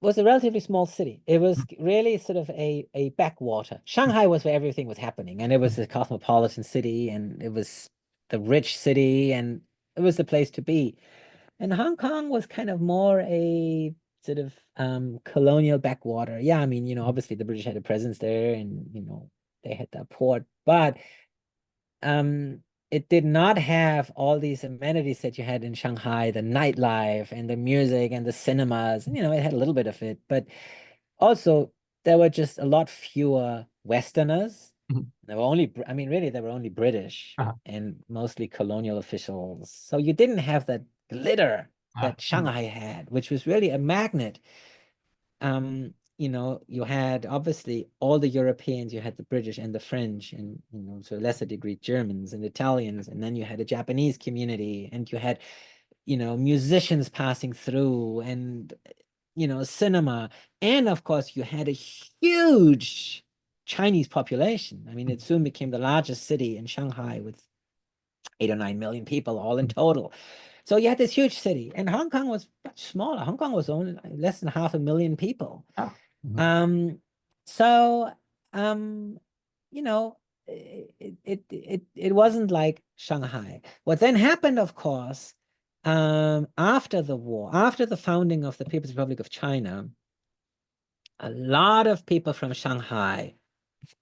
was a relatively small city. It was really sort of a backwater. Shanghai was where everything was happening, and it was a cosmopolitan city, and it was the rich city, and it was the place to be. And Hong Kong was kind of more a sort of colonial backwater. Yeah, I mean, Mhm. obviously the British had a presence there, and they had that port, but um it did not have all these amenities that you had in Shanghai, the nightlife and the music and the cinemas. And it had a little bit of it, but also there were just a lot fewer Westerners. Mhm. There were only, I mean, really, there were only British Uh-huh. and mostly colonial officials. So you didn't have that glitter Ah, that mhm. Shanghai had, which was really a magnet. You had obviously all the Europeans, you had the British and the French, and to a lesser degree Germans and Italians, and then you had a Japanese community, and you had musicians passing through, and cinema, and of course you had a huge Chinese population. I mean, it soon became the largest city in Shanghai with 8 or 9 million people all in Mhm. total. So you had this huge city, and Hong Kong was much smaller. Hong Kong was only less than 500,000 people. Ah, mhm. Um, so um, you know, it wasn't like Shanghai. What then happened, of course, after the war, after the founding of the People's Republic of China, a lot of people from Shanghai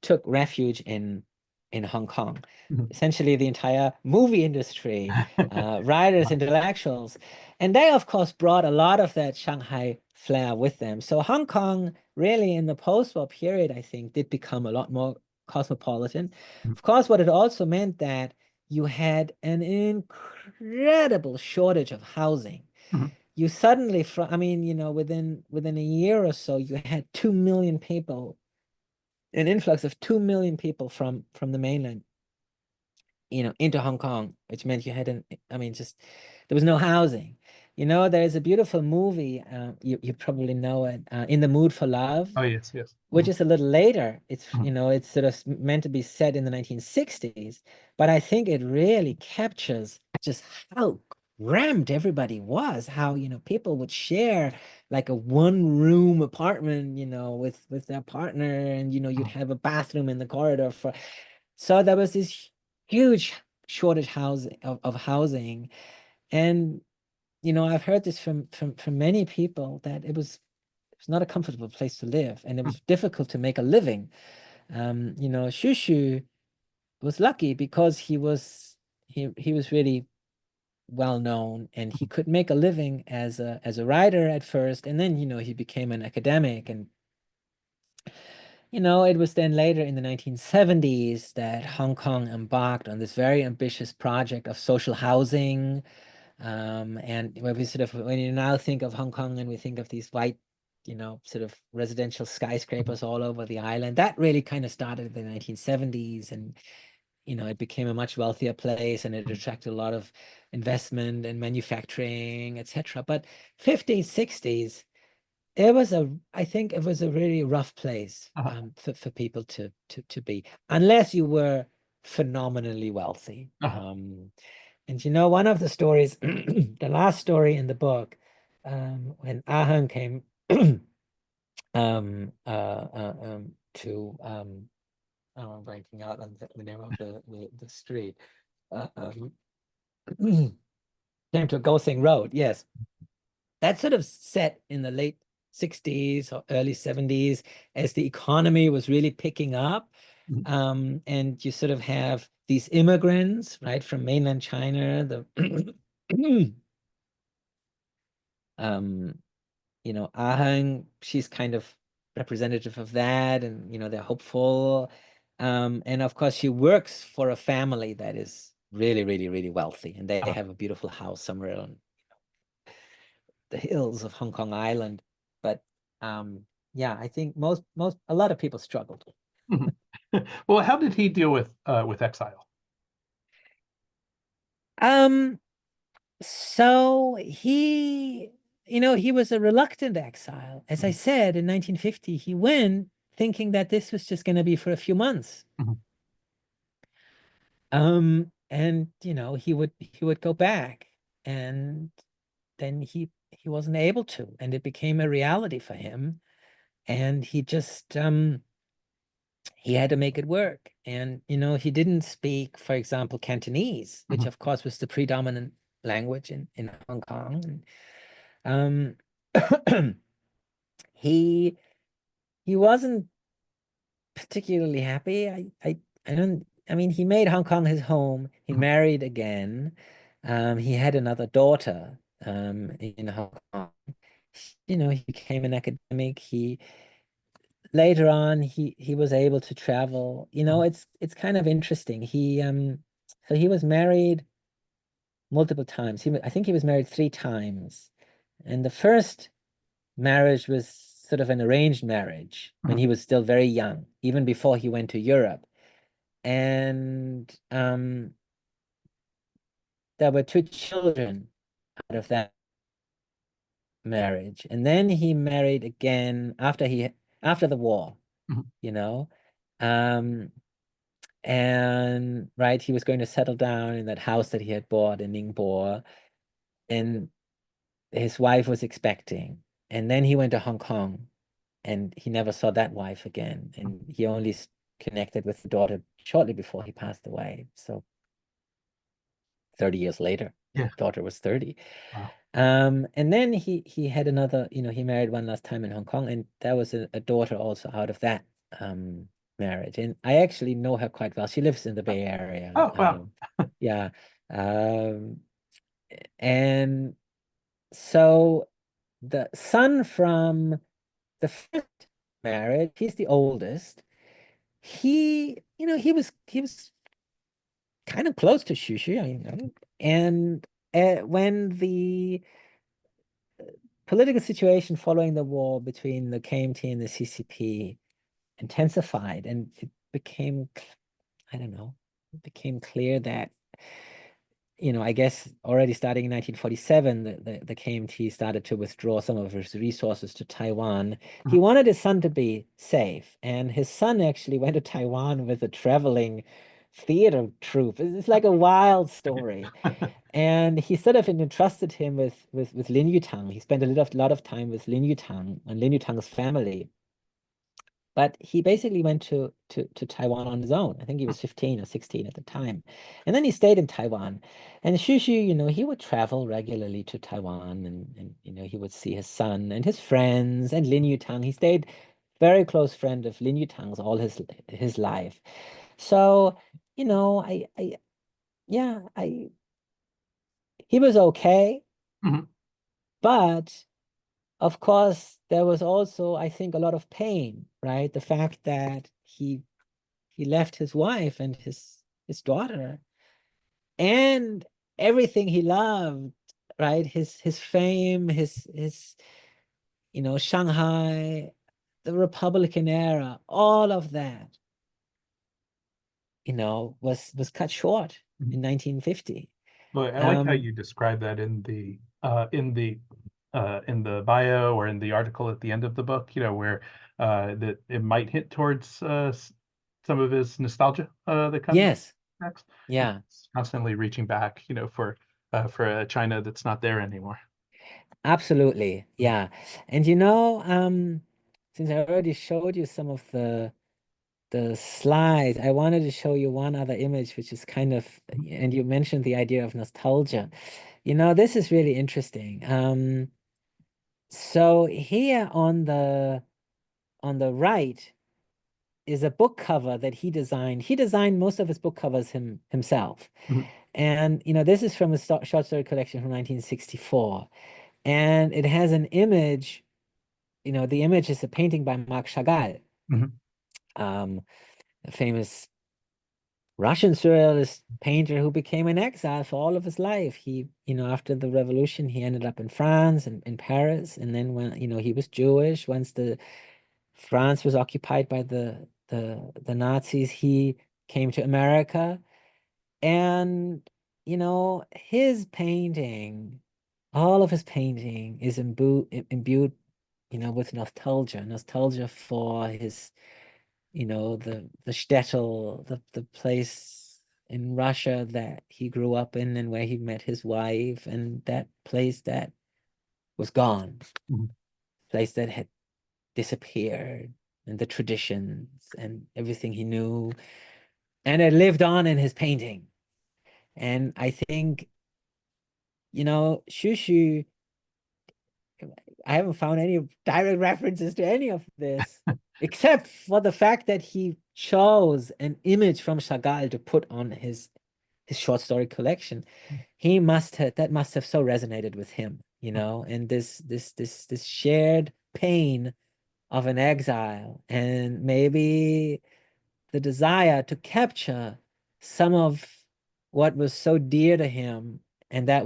took refuge in Hong Kong. Mhm. Essentially, the entire movie industry, writers, intellectuals, and they, of course, brought a lot of that Shanghai flair with them. So Hong Kong, really, in the post-war period, I think, did become a lot more cosmopolitan. Mhm. Of course, what it also meant that you had an incredible shortage of housing. Mhm. You suddenly, I mean, within a year or so, you had 2 million people, an influx of 2 million people from the mainland, into Hong Kong, which meant you had I mean, just there was no housing. There's a beautiful movie, you probably know it, In the Mood for Love, Oh, yes, yes. which Mhm. is a little later. It's, Mhm. it's sort of meant to be set in the 1960s, but I think it really captures just how cramped everybody was, how, people would share like a one-room apartment, with their partner, and, you'd Mhm. have a bathroom in the corridor so there was this huge shortage of housing. And, I've heard this from many people that it was not a comfortable place to live, and it Mhm. was difficult to make a living. Shushu was lucky because he was really well known, and he could make a living as a writer at first, and then he became an academic. And it was then later in the 1970s that Hong Kong embarked on this very ambitious project of social housing. And when we when you now think of Hong Kong and we think of these white, sort of residential skyscrapers all over the island, that really kind of started in the 1970s. And, it became a much wealthier place, and it attracted a lot of investment and manufacturing, etc. But 50s, 60s, I think it was a really rough place Uh-huh. for people to be, unless you were phenomenally wealthy. Uh-huh. And one of the stories, the last story in the book, when Ahern came to oh, I'm blanking out on the name of the street. Uh, um, Came to Gosing Road, yes. That sort of set in the late 60s or early 70s as the economy was really picking up. Mhm. And you sort of have these immigrants, right, from mainland China, um, Ahang, she's kind of representative of that, and they're hopeful. And of course, she works for a family that is really, really, really wealthy, and they Uh-huh. have a beautiful house somewhere on the hills of Hong Kong Island. But yeah, I think a lot of people struggled. Mhm. Well, how did he deal with exile? Um, so he was a reluctant exile. As I Mhm. said, in 1950, he went thinking that this was just going to be for a few months. Mhm. And he would go back, and then he wasn't able to, and it became a reality for him. And he had to make it work. And he didn't speak, for example, Cantonese, which Mhm. of course was the predominant language in Hong Kong. And he he wasn't particularly happy. I don't I mean, he made Hong Kong his home. He Mhm. married again. He had another daughter in Hong Kong. He became an academic. He Later on he was able to travel. Mhm. It's kind of interesting. So he was married multiple times. I think he was married 3 times. And the first marriage was sort of an arranged marriage when Mhm. he was still very young, even before he went to Europe. And there were 2 children out of that marriage. And then he married again after the war, Mhm. you know. Um, and right, he was going to settle down in that house that he had bought in Ningbo, and his wife was expecting. And then he went to Hong Kong, and he never saw that wife again. And he only connected with the daughter shortly before he passed away. So 30 years later, Yeah. daughter was 30. Wow. And then he had another, he married one last time in Hong Kong, and there was a daughter also out of that marriage. And I actually know her quite well. She lives in the Bay Area. Oh, wow. Yeah. Um, and so the son from the first marriage, he's the oldest. He was kind of close to Shushu, and when the political situation following the war between the KMT and the CCP intensified, and it became, I don't know, it became clear that, I guess already starting in 1947, the KMT started to withdraw some of his resources to Taiwan. He Mhm. wanted his son to be safe, and his son actually went to Taiwan with a traveling theater troupe. It's like a wild story. And he sort of entrusted him with Lin Yutang. He spent a lot of time with Lin Yutang and Lin Yutang's family. But he basically went to Taiwan on his own. I think he was 15 or 16 at the time. And then he stayed in Taiwan. And Shushu, he would travel regularly to Taiwan, and he would see his son and his friends and Lin Yutang. He stayed very close friend of Lin Yutang's all his life. So, I yeah, he was okay, Mhm. but of course there was also, I think, a lot of pain, right? The fact that he left his wife and his daughter and everything he loved, right? His fame, his Shanghai, the Republican era, all of that, was cut short Mhm. in 1950. Well, I like how Um, you describe that in the bio or in the article at the end of the book, where that it might hint towards some of his nostalgia that comes yes, next. yeah, It's constantly reaching back, for a China that's not there anymore. absolutely, yeah. And since I already showed you some of the slides, I wanted to show you one other image, which is kind of, and you mentioned the idea of nostalgia. This is really interesting. So here on the right is a book cover that he designed. He designed most of his book covers himself. Mhm. And this is from a short story collection from 1964. And it has an image, the image is a painting by Marc Chagall, Mhm. um, a famous Russian surrealist painter who became an exile for all of his life. After the revolution, he ended up in France and in Paris. And then when, he was Jewish, once the France was occupied by the Nazis, he came to America. And, his painting, all of his painting is imbued, with nostalgia for his the shtetl, the place in Russia that he grew up in and where he met his wife, and that place that was gone, Mhm. place that had disappeared, and the traditions and everything he knew, and it lived on in his painting. And I think, Shushu, I haven't found any direct references to any of this, except for the fact that he chose an image from Chagall to put on his short story collection. That must have so resonated with him, and this shared pain of an exile, and maybe the desire to capture some of what was so dear to him and that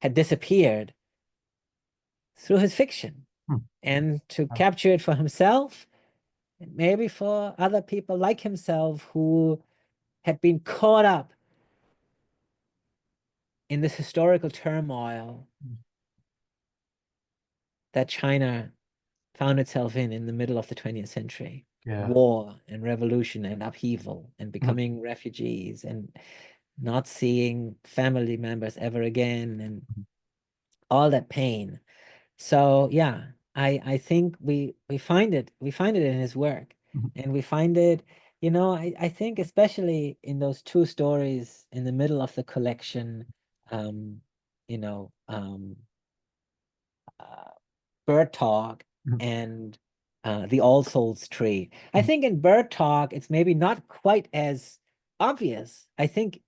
had disappeared through his fiction, Mhm. and to capture it for himself, and maybe for other people like himself who had been caught up in this historical turmoil that China found itself in the middle of the 20th century. Yeah. War and revolution and upheaval and Mhm. becoming refugees and not seeing family members ever again and all that pain. So yeah, I think we find it in his work, Mhm. and we find it, I think especially in those two stories in the middle of the collection, um, you know, um, uh, Bird Talk Mhm. and the All Souls Tree. I Mhm. think in Bird Talk it's maybe not quite as obvious. I think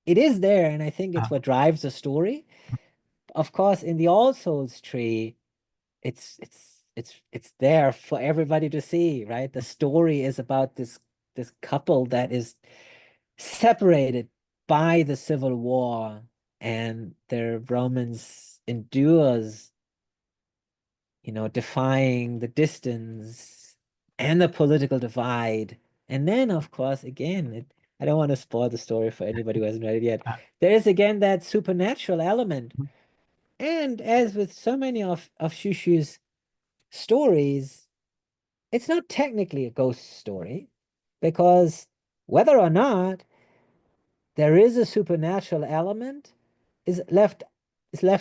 it is there, and I think it's Uh, what drives the story. Of course, in the All Souls Tree, it's there for everybody to see, right? The story is about this couple that is separated by the Civil War, and their romance endures, defying the distance and the political divide. And then, of course, again, I don't want to spoil the story for anybody who hasn't read it yet. uh, There is again that supernatural element. mhm. And as with so many of Shushu's stories, it's not technically a ghost story, because whether or not there is a supernatural element is left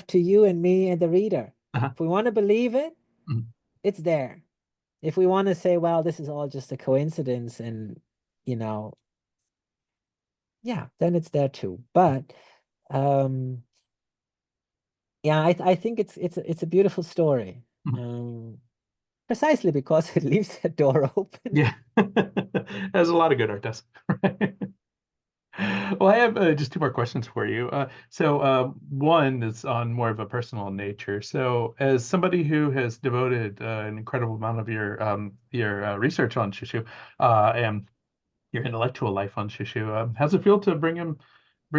to you and me and the reader. Uh-huh. If we want to believe it, Mhm. it's there. If we want to say, well, this is all just a coincidence, and you know, yeah, then it's there too. But um, yeah, I think it's a beautiful story. Mhm. Um, precisely because it leaves the door open. Yeah. There's a lot of good art does. Right? Well, I have just two more questions for you. One is on more of a personal nature. So, as somebody who has devoted an incredible amount of your research on Shushu and your intellectual life on Shushu, how's it feel to bring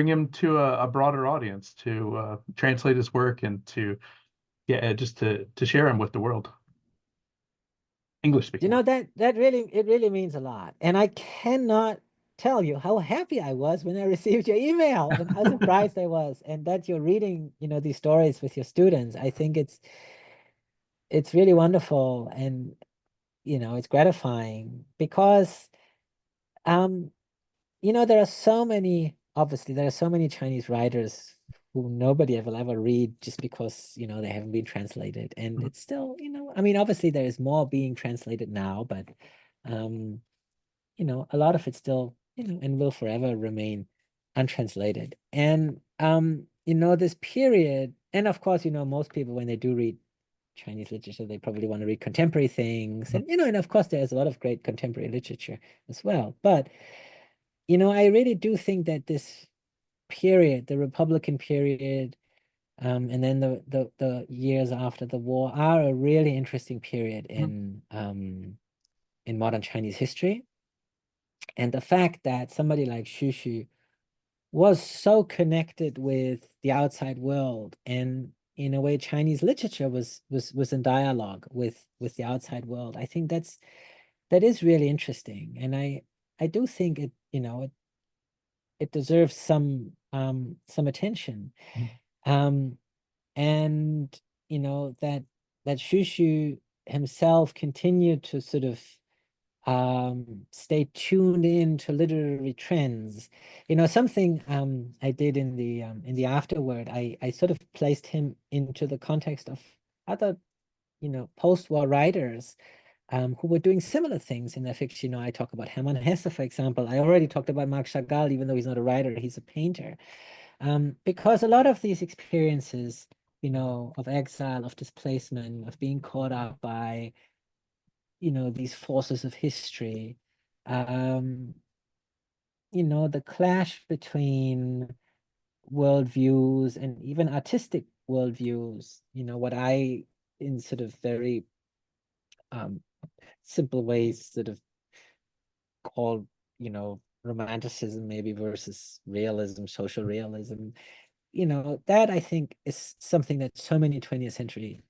him to a broader audience, to translate his work and to just to share him with the world, English You speaking know, world? that really it really means a lot. And I cannot tell you how happy I was when I received your email and how surprised I was, and that you're reading, these stories with your students. I think it's really wonderful, and it's gratifying because um there are so many, obviously there are so many Chinese writers who nobody will ever read just because, they haven't been translated. And Mhm. it's still, I mean, obviously there is more being translated now, but um a lot of it still, and will forever remain untranslated. And this period, and of course, most people when they do read Chinese literature, they probably want to read contemporary things. And and of course there's a lot of great contemporary literature as well. But I really do think that this period, the Republican period, and then the years after the war are a really interesting period Mhm. in modern Chinese history. And the fact that somebody like Xu Xu was so connected with the outside world, and in a way Chinese literature was in dialogue with the outside world, I think that is really interesting. And I do think it deserves some attention. Mhm. Um and that Shushu himself continued to sort of stay tuned in to literary trends. Something I did in the afterword, I sort of placed him into the context of other, post-war writers who were doing similar things in their fiction. I talk about Hermann Hesse, for example. I already talked about Marc Chagall, even though he's not a writer, he's a painter. Because a lot of these experiences, of exile, of displacement, of being caught up by, these forces of history, um, the clash between worldviews and even artistic worldviews, what I, in sort of very um, simple ways, sort of call, romanticism maybe versus realism, social realism. That I think is something that so many 20th century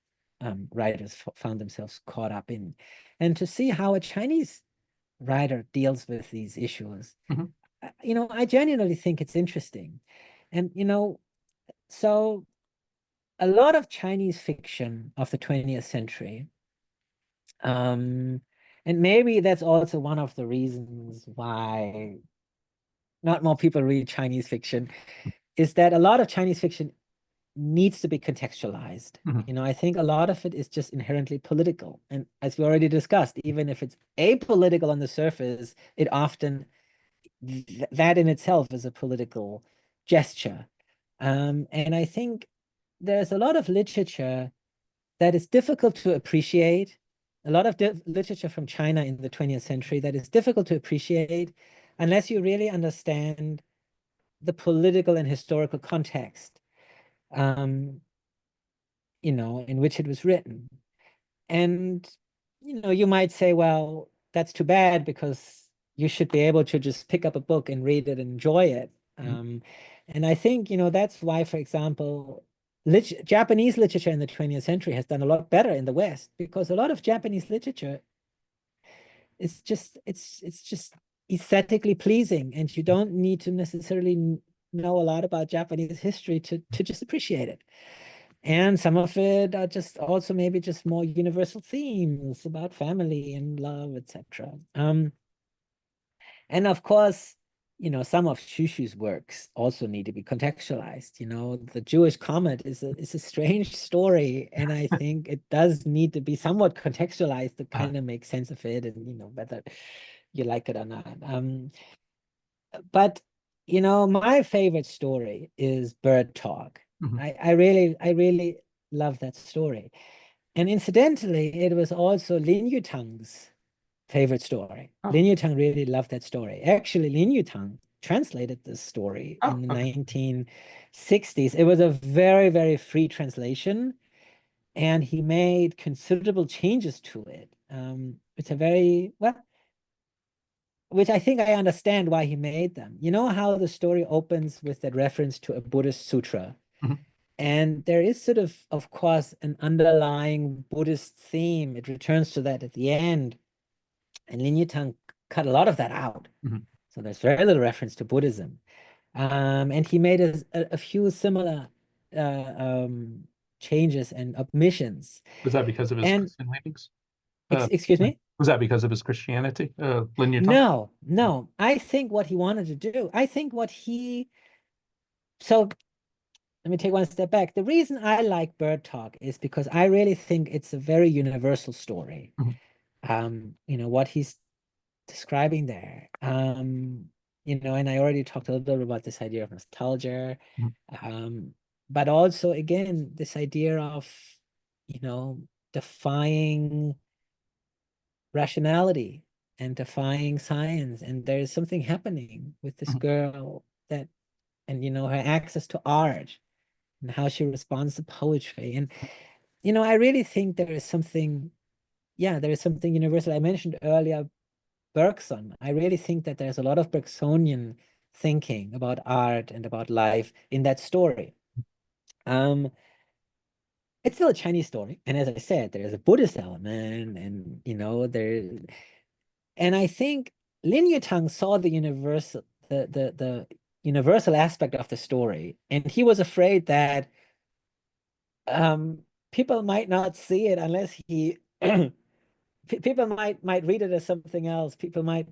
writers found themselves caught up in. And to see how a Chinese writer deals with these issues, Mhm. I genuinely think it's interesting. And, so a lot of Chinese fiction of the 20th century, um, and maybe that's also one of the reasons why not more people read Chinese fiction, is that a lot of Chinese fiction needs to be contextualized. Mhm. I think a lot of it is just inherently political. And as we already discussed, even if it's apolitical on the surface, it often, that in itself is a political gesture. And I think there's a lot of literature that is difficult to appreciate, a lot of literature from China in the 20th century that is difficult to appreciate unless you really understand the political and historical context, um, in which it was written. And, you might say, well, that's too bad because you should be able to just pick up a book and read it and enjoy it. Mhm. And I think, that's why, for example, Japanese literature in the 20th century has done a lot better in the West, because a lot of Japanese literature it's just aesthetically pleasing, and you don't need to necessarily know a lot about Japanese history to just appreciate it. And some of it are just also maybe just more universal themes about family and love, etc. And of course, some of Shushu's works also need to be contextualized. The Jewish comet is a strange story, and I think it does need to be somewhat contextualized to Uh, kind of make sense of it, and whether you like it or not. But my favorite story is Bird Talk. mhm. I really love that story. And incidentally, it was also Lin Yutang's favorite story. Oh, Lin Yutang really loved that story. Actually, Lin Yutang translated this story Oh, in the okay. 1960s. It was a very, very free translation, and he made considerable changes to it. It's a very, well, which I think I understand why he made them. You know how the story opens with that reference to a Buddhist sutra? Mhm, And there is sort of course, an underlying Buddhist theme. It returns to that at the end. And Lin Yutang cut a lot of that out. mhm. So there's very little reference to Buddhism. And he made a few similar changes and omissions. Was that because of his And Christian leanings? Uh, excuse me? was that because of his Christianity, Lin Yutang? No, no. I think what he wanted to do, I think what he, so let me take one step back. The reason I like Bird Talk is because I really think it's a very universal story. Mhm, What he's describing there. And I already talked a little bit about this idea of nostalgia. mhm, Um, but also again, this idea of, you know, defying rationality and defying science. And there's something happening with this mhm, girl that, and her access to art and how she responds to poetry. And, I really think there is something, yeah, there is something universal. I mentioned earlier Bergson. I really think that there's a lot of Bergsonian thinking about art and about life in that story. Um, it's still a Chinese story, and as I said, there's a Buddhist element, and and I think Lin Yutang saw the universal aspect of the story, and he was afraid that um people might not see it unless he people might read it as something else. People might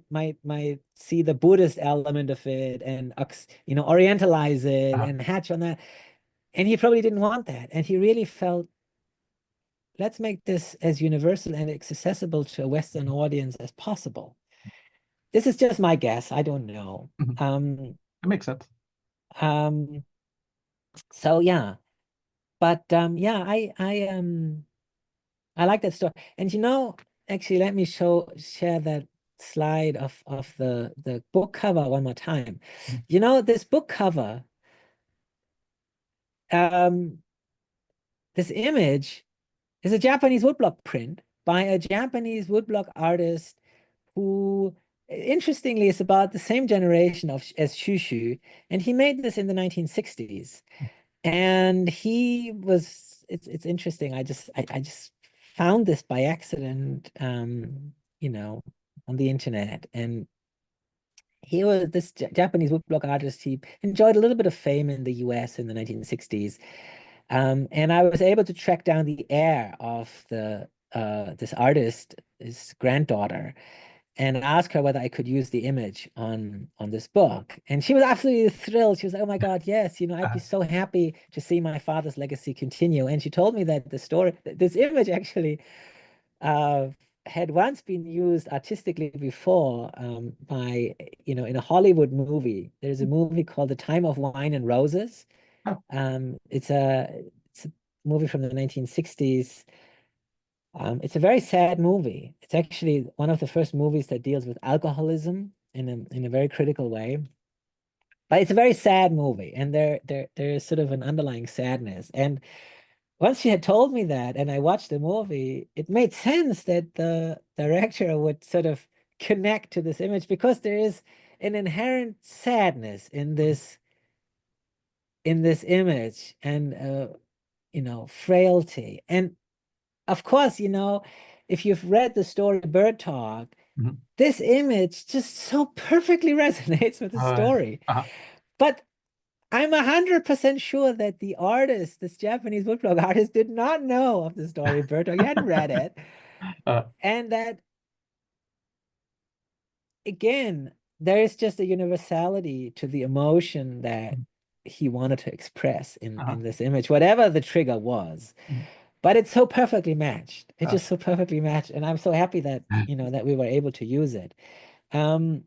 see the Buddhist element of it and orientalize it uh, and hatch on that. And he probably didn't want that. And he really felt, let's make this as universal and accessible to a Western audience as possible. This is just my guess. I don't know. mhm. Um, That makes sense. um, so yeah. But yeah, I like that story. And actually, let me share that slide of the book cover one more time. Mhm, This book cover, um, this image is a Japanese woodblock print by a Japanese woodblock artist who, interestingly, is about the same generation as Shushu, and he made this in the 1960s. And it's interesting. I just found this by accident, you know, on the internet. And he was this Japanese woodblock artist. He enjoyed a little bit of fame in the US in the 1960s. And I was able to track down the heir of this artist, his granddaughter, and ask her whether I could use the image on this book. And she was absolutely thrilled. She was like, "Oh my God, yes, I'd be uh, so happy to see my father's legacy continue." And she told me that this image actually uh, had once been used artistically before by, in a Hollywood movie. There's a movie called The Time of Wine and Roses. oh, It's a movie from the 1960s. It's a very sad movie. It's actually one of the first movies that deals with alcoholism in a very critical way. But it's a very sad movie, and there is sort of an underlying sadness. And once she had told me that, and I watched the movie, it made sense that the director would sort of connect to this image because there is an inherent sadness in this image and frailty. And of course, if you've read the story Bird Talk, mhm. this image just so perfectly resonates with the Uh, story. uh, But I'm 100% sure that the artist, this Japanese woodblock artist, did not know of the story Bird Talk. He hadn't read it. uh, And that, again, there is just a universality to the emotion that he wanted to express uh, in this image, whatever the trigger was. But it's so perfectly matched. It's uh, just so perfectly matched. And I'm so happy that, that we were able to use it. Um,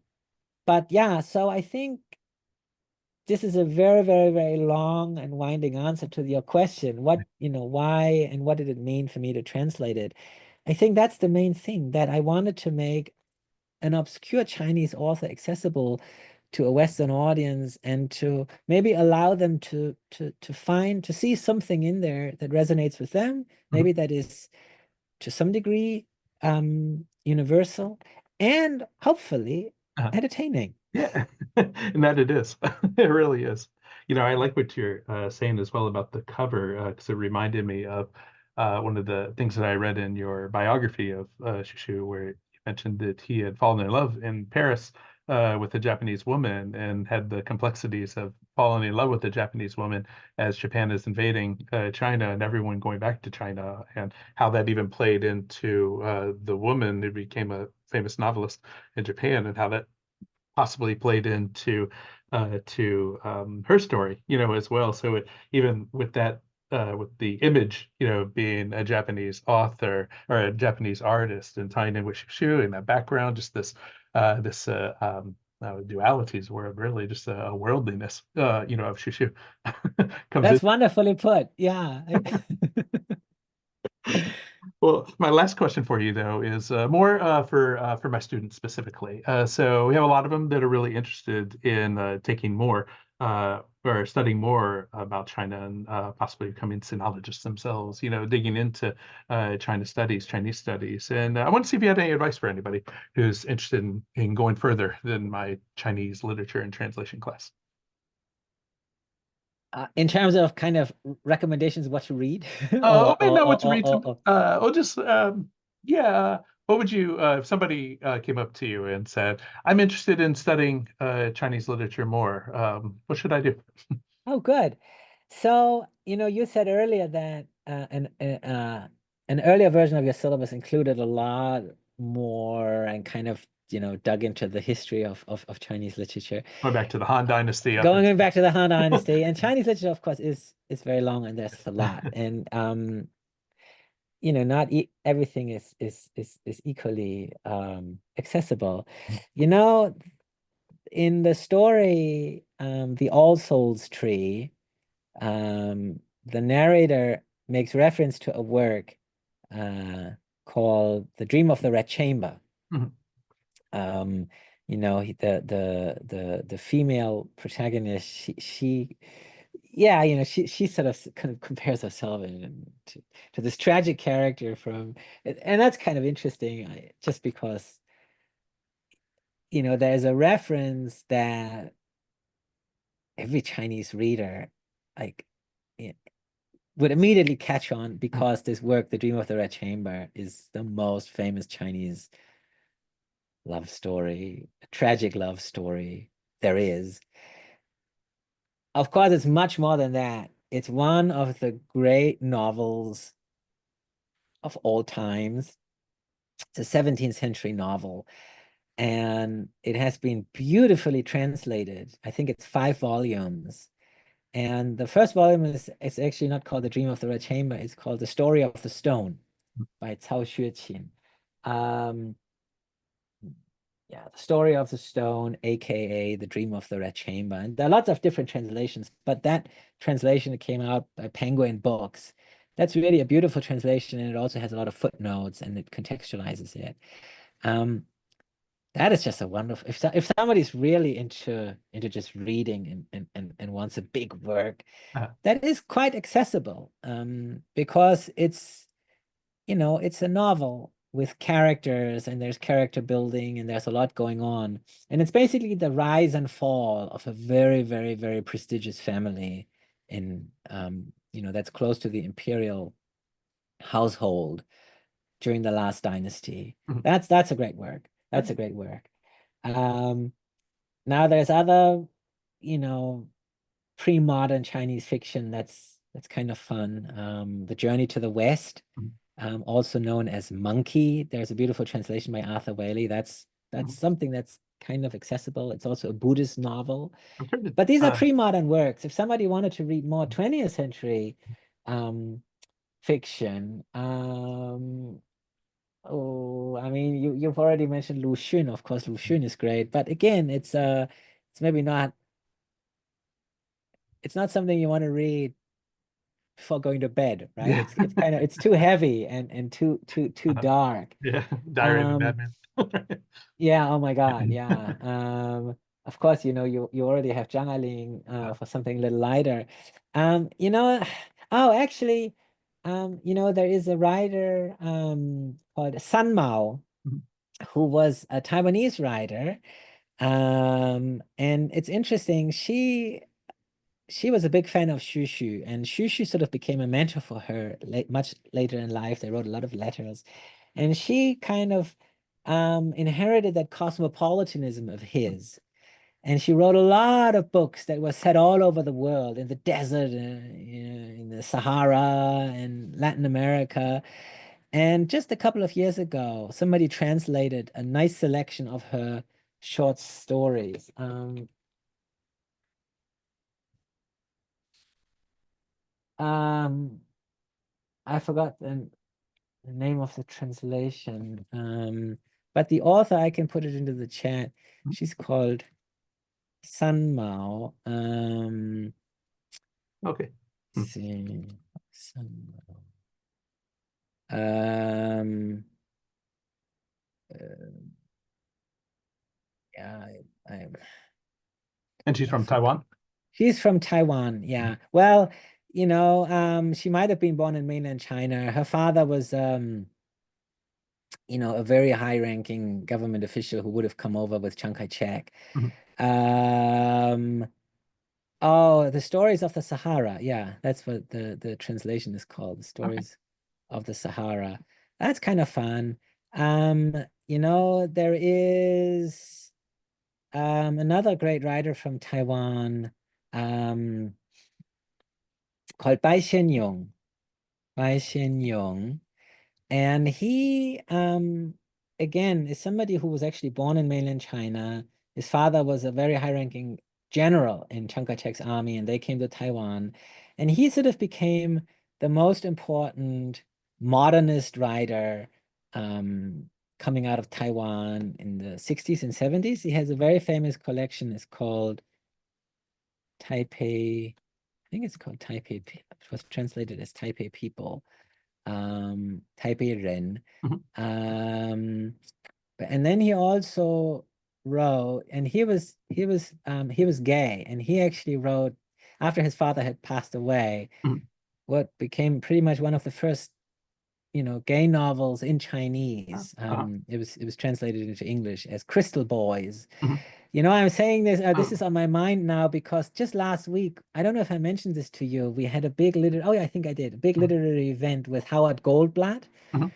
but yeah, so I think this is a very, very, very long and winding answer to your question. Why and what did it mean for me to translate it? I think that's the main thing, that I wanted to make an obscure Chinese author accessible to a Western audience and to maybe allow them to see something in there that resonates with them, Mhm. maybe that is to some degree universal and hopefully Uh, entertaining. yeah, and that it is. It really is. I like what you're saying as well about the cover because it reminded me of one of the things that I read in your biography of Shushu, where you mentioned that he had fallen in love in Paris with a Japanese woman and had the complexities of falling in love with a Japanese woman as Japan is invading China and everyone going back to China, and how that even played into the woman who became a famous novelist in Japan, and how that possibly played into to her story, as well. So even with that, with the image, being a Japanese author or a Japanese artist and tying in with Shishu and that background, just this dualities were really just a worldliness, of Shishu comes in. That's wonderfully put. Yeah. Well, my last question for you, though, is more for my students specifically. So we have a lot of them that are really interested in taking more or studying more about China and possibly becoming sinologists themselves. Digging into China studies, Chinese studies, and I want to see if you had any advice for anybody who's interested in going further than my Chinese literature and translation class. In terms of kind of recommendations what to read Oh, I know what to read. or Or just yeah. What would you if somebody came up to you and said, "I'm interested in studying Chinese literature more. What should I do?" oh, good. So, you said earlier that an earlier version of your syllabus included a lot more and kind of, dug into the history of Chinese literature. Going back to the Han Dynasty up Going into back to the Han Dynasty, and Chinese literature, of course, is very long and there's a lot. And not everything is equally accessible. You know, in the story, The All Souls Tree, the narrator makes reference to a work called The Dream of the Red Chamber. Mhm. Um, the female protagonist, yeah, she sort of kind of compares herself to this tragic character from, and that's kind of interesting, just because, there's a reference that every Chinese reader, like, yeah, would immediately catch on, because this work, The Dream of the Red Chamber, is the most famous Chinese love story, tragic love story there is. Of course, it's much more than that. It's one of the great novels of all times. It's a 17th century novel, and it has been beautifully translated. I think it's 5 volumes. And the first volume is actually not called The Dream of the Red Chamber. It's called The Story of the Stone by Cao Xueqin. Um, yeah, The Story of the Stone, aka The Dream of the Red Chamber. And there are lots of different translations, but that translation came out by Penguin Books. That's really a beautiful translation, and it also has a lot of footnotes and it contextualizes it. Um, that is just a wonderful. If somebody's really into just reading and wants a big work, Uh, that is quite accessible. Because it's a novel with characters, and there's character building, and there's a lot going on. And it's basically the rise and fall of a very, very, very prestigious family in that's close to the imperial household during the last dynasty. mhm. That's a great work. That's a Okay. great work. Um, Now there's other, you know, pre-modern Chinese fiction that's kind of fun. The Journey to the West, Mhm. also known as Monkey. There's a beautiful translation by Arthur Waley. That's Mhm. something that's kind of accessible. It's also a Buddhist novel. I'm trying to. But these are pre-modern works. If somebody wanted to read more 20th century um, fiction, oh, I mean, you've already mentioned Lu Xun. Of course, Lu Xun is great, but again, it's maybe not. It's not something you want to read before going to bed, right? Yeah. It's kind of it's too heavy and too dark. Yeah. Diary of a Um, Madman. yeah, oh my God, yeah. of course, you already have Zhang Aling for something a little lighter. You know, oh, actually, there is a writer called Sun Mao, Mhm. who was a Taiwanese writer. And it's interesting. She was a big fan of Xu Xu, and Xu Xu sort of became a mentor for her much later in life. They wrote a lot of letters, and she kind of inherited that cosmopolitanism of his. And she wrote a lot of books that were set all over the world, in the desert, in the Sahara and Latin America. And just a couple of years ago, somebody translated a nice selection of her short stories. Um, I forgot the name of the translation. But the author, I can put it into the chat. She's called Sun Mao. Okay. Mm. See, Sun Mao. Um, uh, yeah, I And she's I from forgot. Taiwan. She's from Taiwan. Mhm. Yeah. Well, she might have been born in mainland China. Her father was, a very high-ranking government official who would have come over with Chiang Kai-shek. Mhm. Um, oh, the stories of the Sahara. Yeah, that's what the translation is called. The Okay. stories of the Sahara. That's kind of fun. There is another great writer from Taiwan, um, called Bai Xianyong. Bai Xianyong. And he, again, is somebody who was actually born in mainland China. His father was a very high-ranking general in Chiang Kai-shek's army, and they came to Taiwan. And he sort of became the most important modernist writer coming out of Taiwan in the 60s and 70s. He has a very famous collection. It's called Taipei, I think it's called Taipei, it was translated as Taipei People, Taipei Ren. Mhm. And then he also wrote, and he was gay, and he actually wrote, after his father had passed away, Mhm. what became pretty much one of the first, gay novels in Uh, Chinese. uh, It was translated into English as Crystal Boys. mhm. I'm saying this, this Oh, is on my mind now because just last week, I don't know if I mentioned this to you, we had a big oh yeah, I think I did, a big mhm. literary event with Howard Goldblatt, Mhm.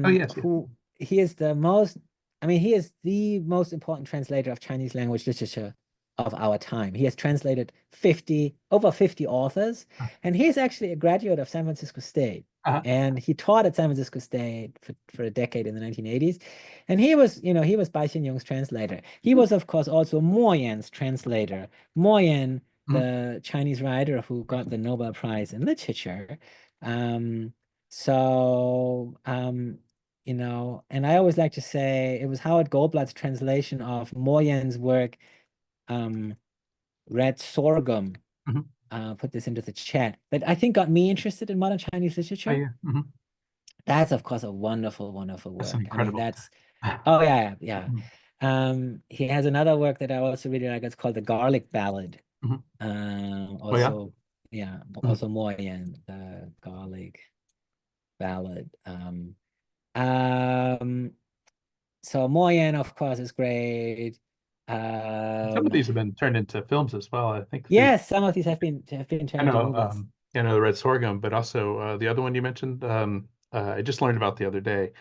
Oh, yes, yes. who he is the most, I mean, he is the most important translator of Chinese language literature of our time. He has translated over 50 authors, Uh, and he's actually a graduate of San Francisco State. uh, And he taught at San Francisco State for a decade in the 1980s. And he was Bai Xianyong's translator. He was, of course, also Mo Yan's translator. Mo Yan, mhm. the Chinese writer who got the Nobel Prize in Literature. Um, and I always like to say it was Howard Goldblatt's translation of Mo Yan's work, um, Red Sorghum. Mhm. Put this into the chat. That I think got me interested in modern Chinese Oh, literature. yeah. Mhm. That's, of course, a wonderful, wonderful That's work. I mean, incredible. oh yeah, yeah. Mhm. He has another work that I also really like. It's called The Garlic Ballad. Mhm. Oh, yeah. Also, yeah, Mhm. also Mo Yan, The Garlic Ballad. Um, So Moyen, of course, is great. Some of Um, these have been turned into films as well. I think the yes, some of these have been I turned into know movies. the red sorghum, but also the other one you mentioned. I just learned about the other day.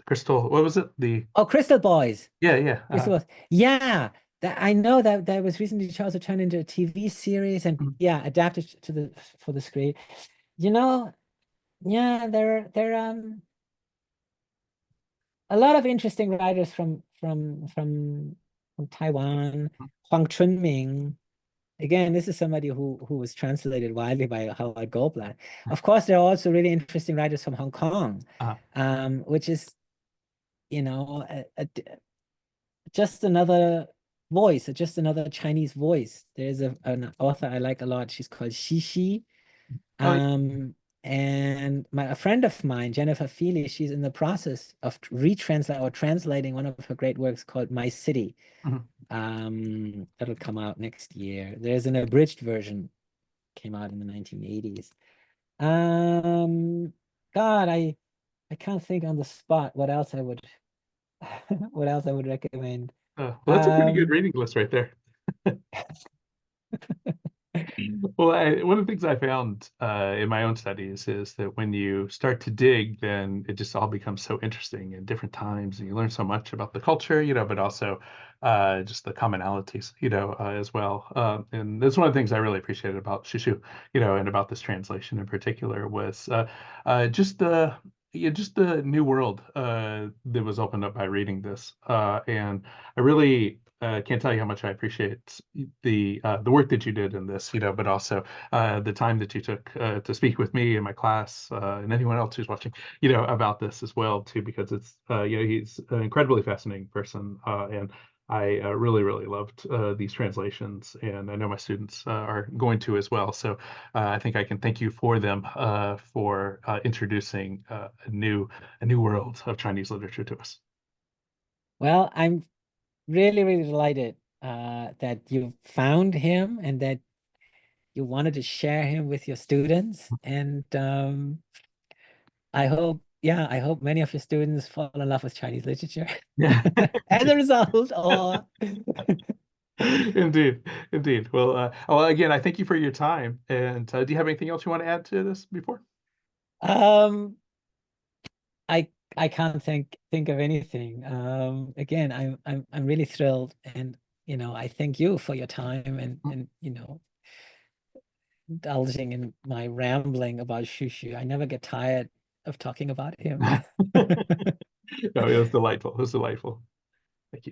Crystal, what was it? The Oh, Crystal Boys. Yeah, yeah. Crystal Boys. Yeah, that I know that was recently also turned into a TV series and Mhm. yeah, adapted for the screen. You know, yeah, there a lot of interesting writers from Taiwan. Huang Chunming. Again, this is somebody who was translated widely by Howard Goldblatt. Of course, there are also really interesting writers from Hong Kong, Uh, which is, just another voice, just another Chinese voice. There's an author I like a lot. She's called Xi Xi. oh, yeah. a friend of mine, Jennifer Feely, she's in the process of retranslating or translating one of her great works called My City. Mhm. That'll come out next year. There's an abridged version, came out in the 1980s. Um, God, I can't think on the spot what else I would what else I would recommend. Well, that's a pretty good Um, reading list right there. Well, one of the things I found in my own studies is that when you start to dig, then it just all becomes so interesting in different times, and you learn so much about the culture, but also just the commonalities, as well. And that's one of the things I really appreciated about Shishu, and about this translation in particular was just the just the new world that was opened up by reading this. And I really can't tell you how much I appreciate the work that you did in this, but also the time that you took to speak with me and my class and anyone else who's watching, about this as well too, because it's he's an incredibly fascinating person, and I really really loved these translations, and I know my students are going to as well. So I think I can thank you for them for introducing a new world of Chinese literature to us. well, I'm really, really delighted that you found him and that you wanted to share him with your students. And I hope many of your students fall in love with Chinese literature Yeah. as a result, or Indeed, indeed. Well, again, I thank you for your time. And do you have anything else you want to add to this before? um, I can't think of anything. Again, I'm really thrilled, and I thank you for your time and indulging in my rambling about Shushu. I never get tired of talking about him. No, it was delightful. It was delightful. Thank you.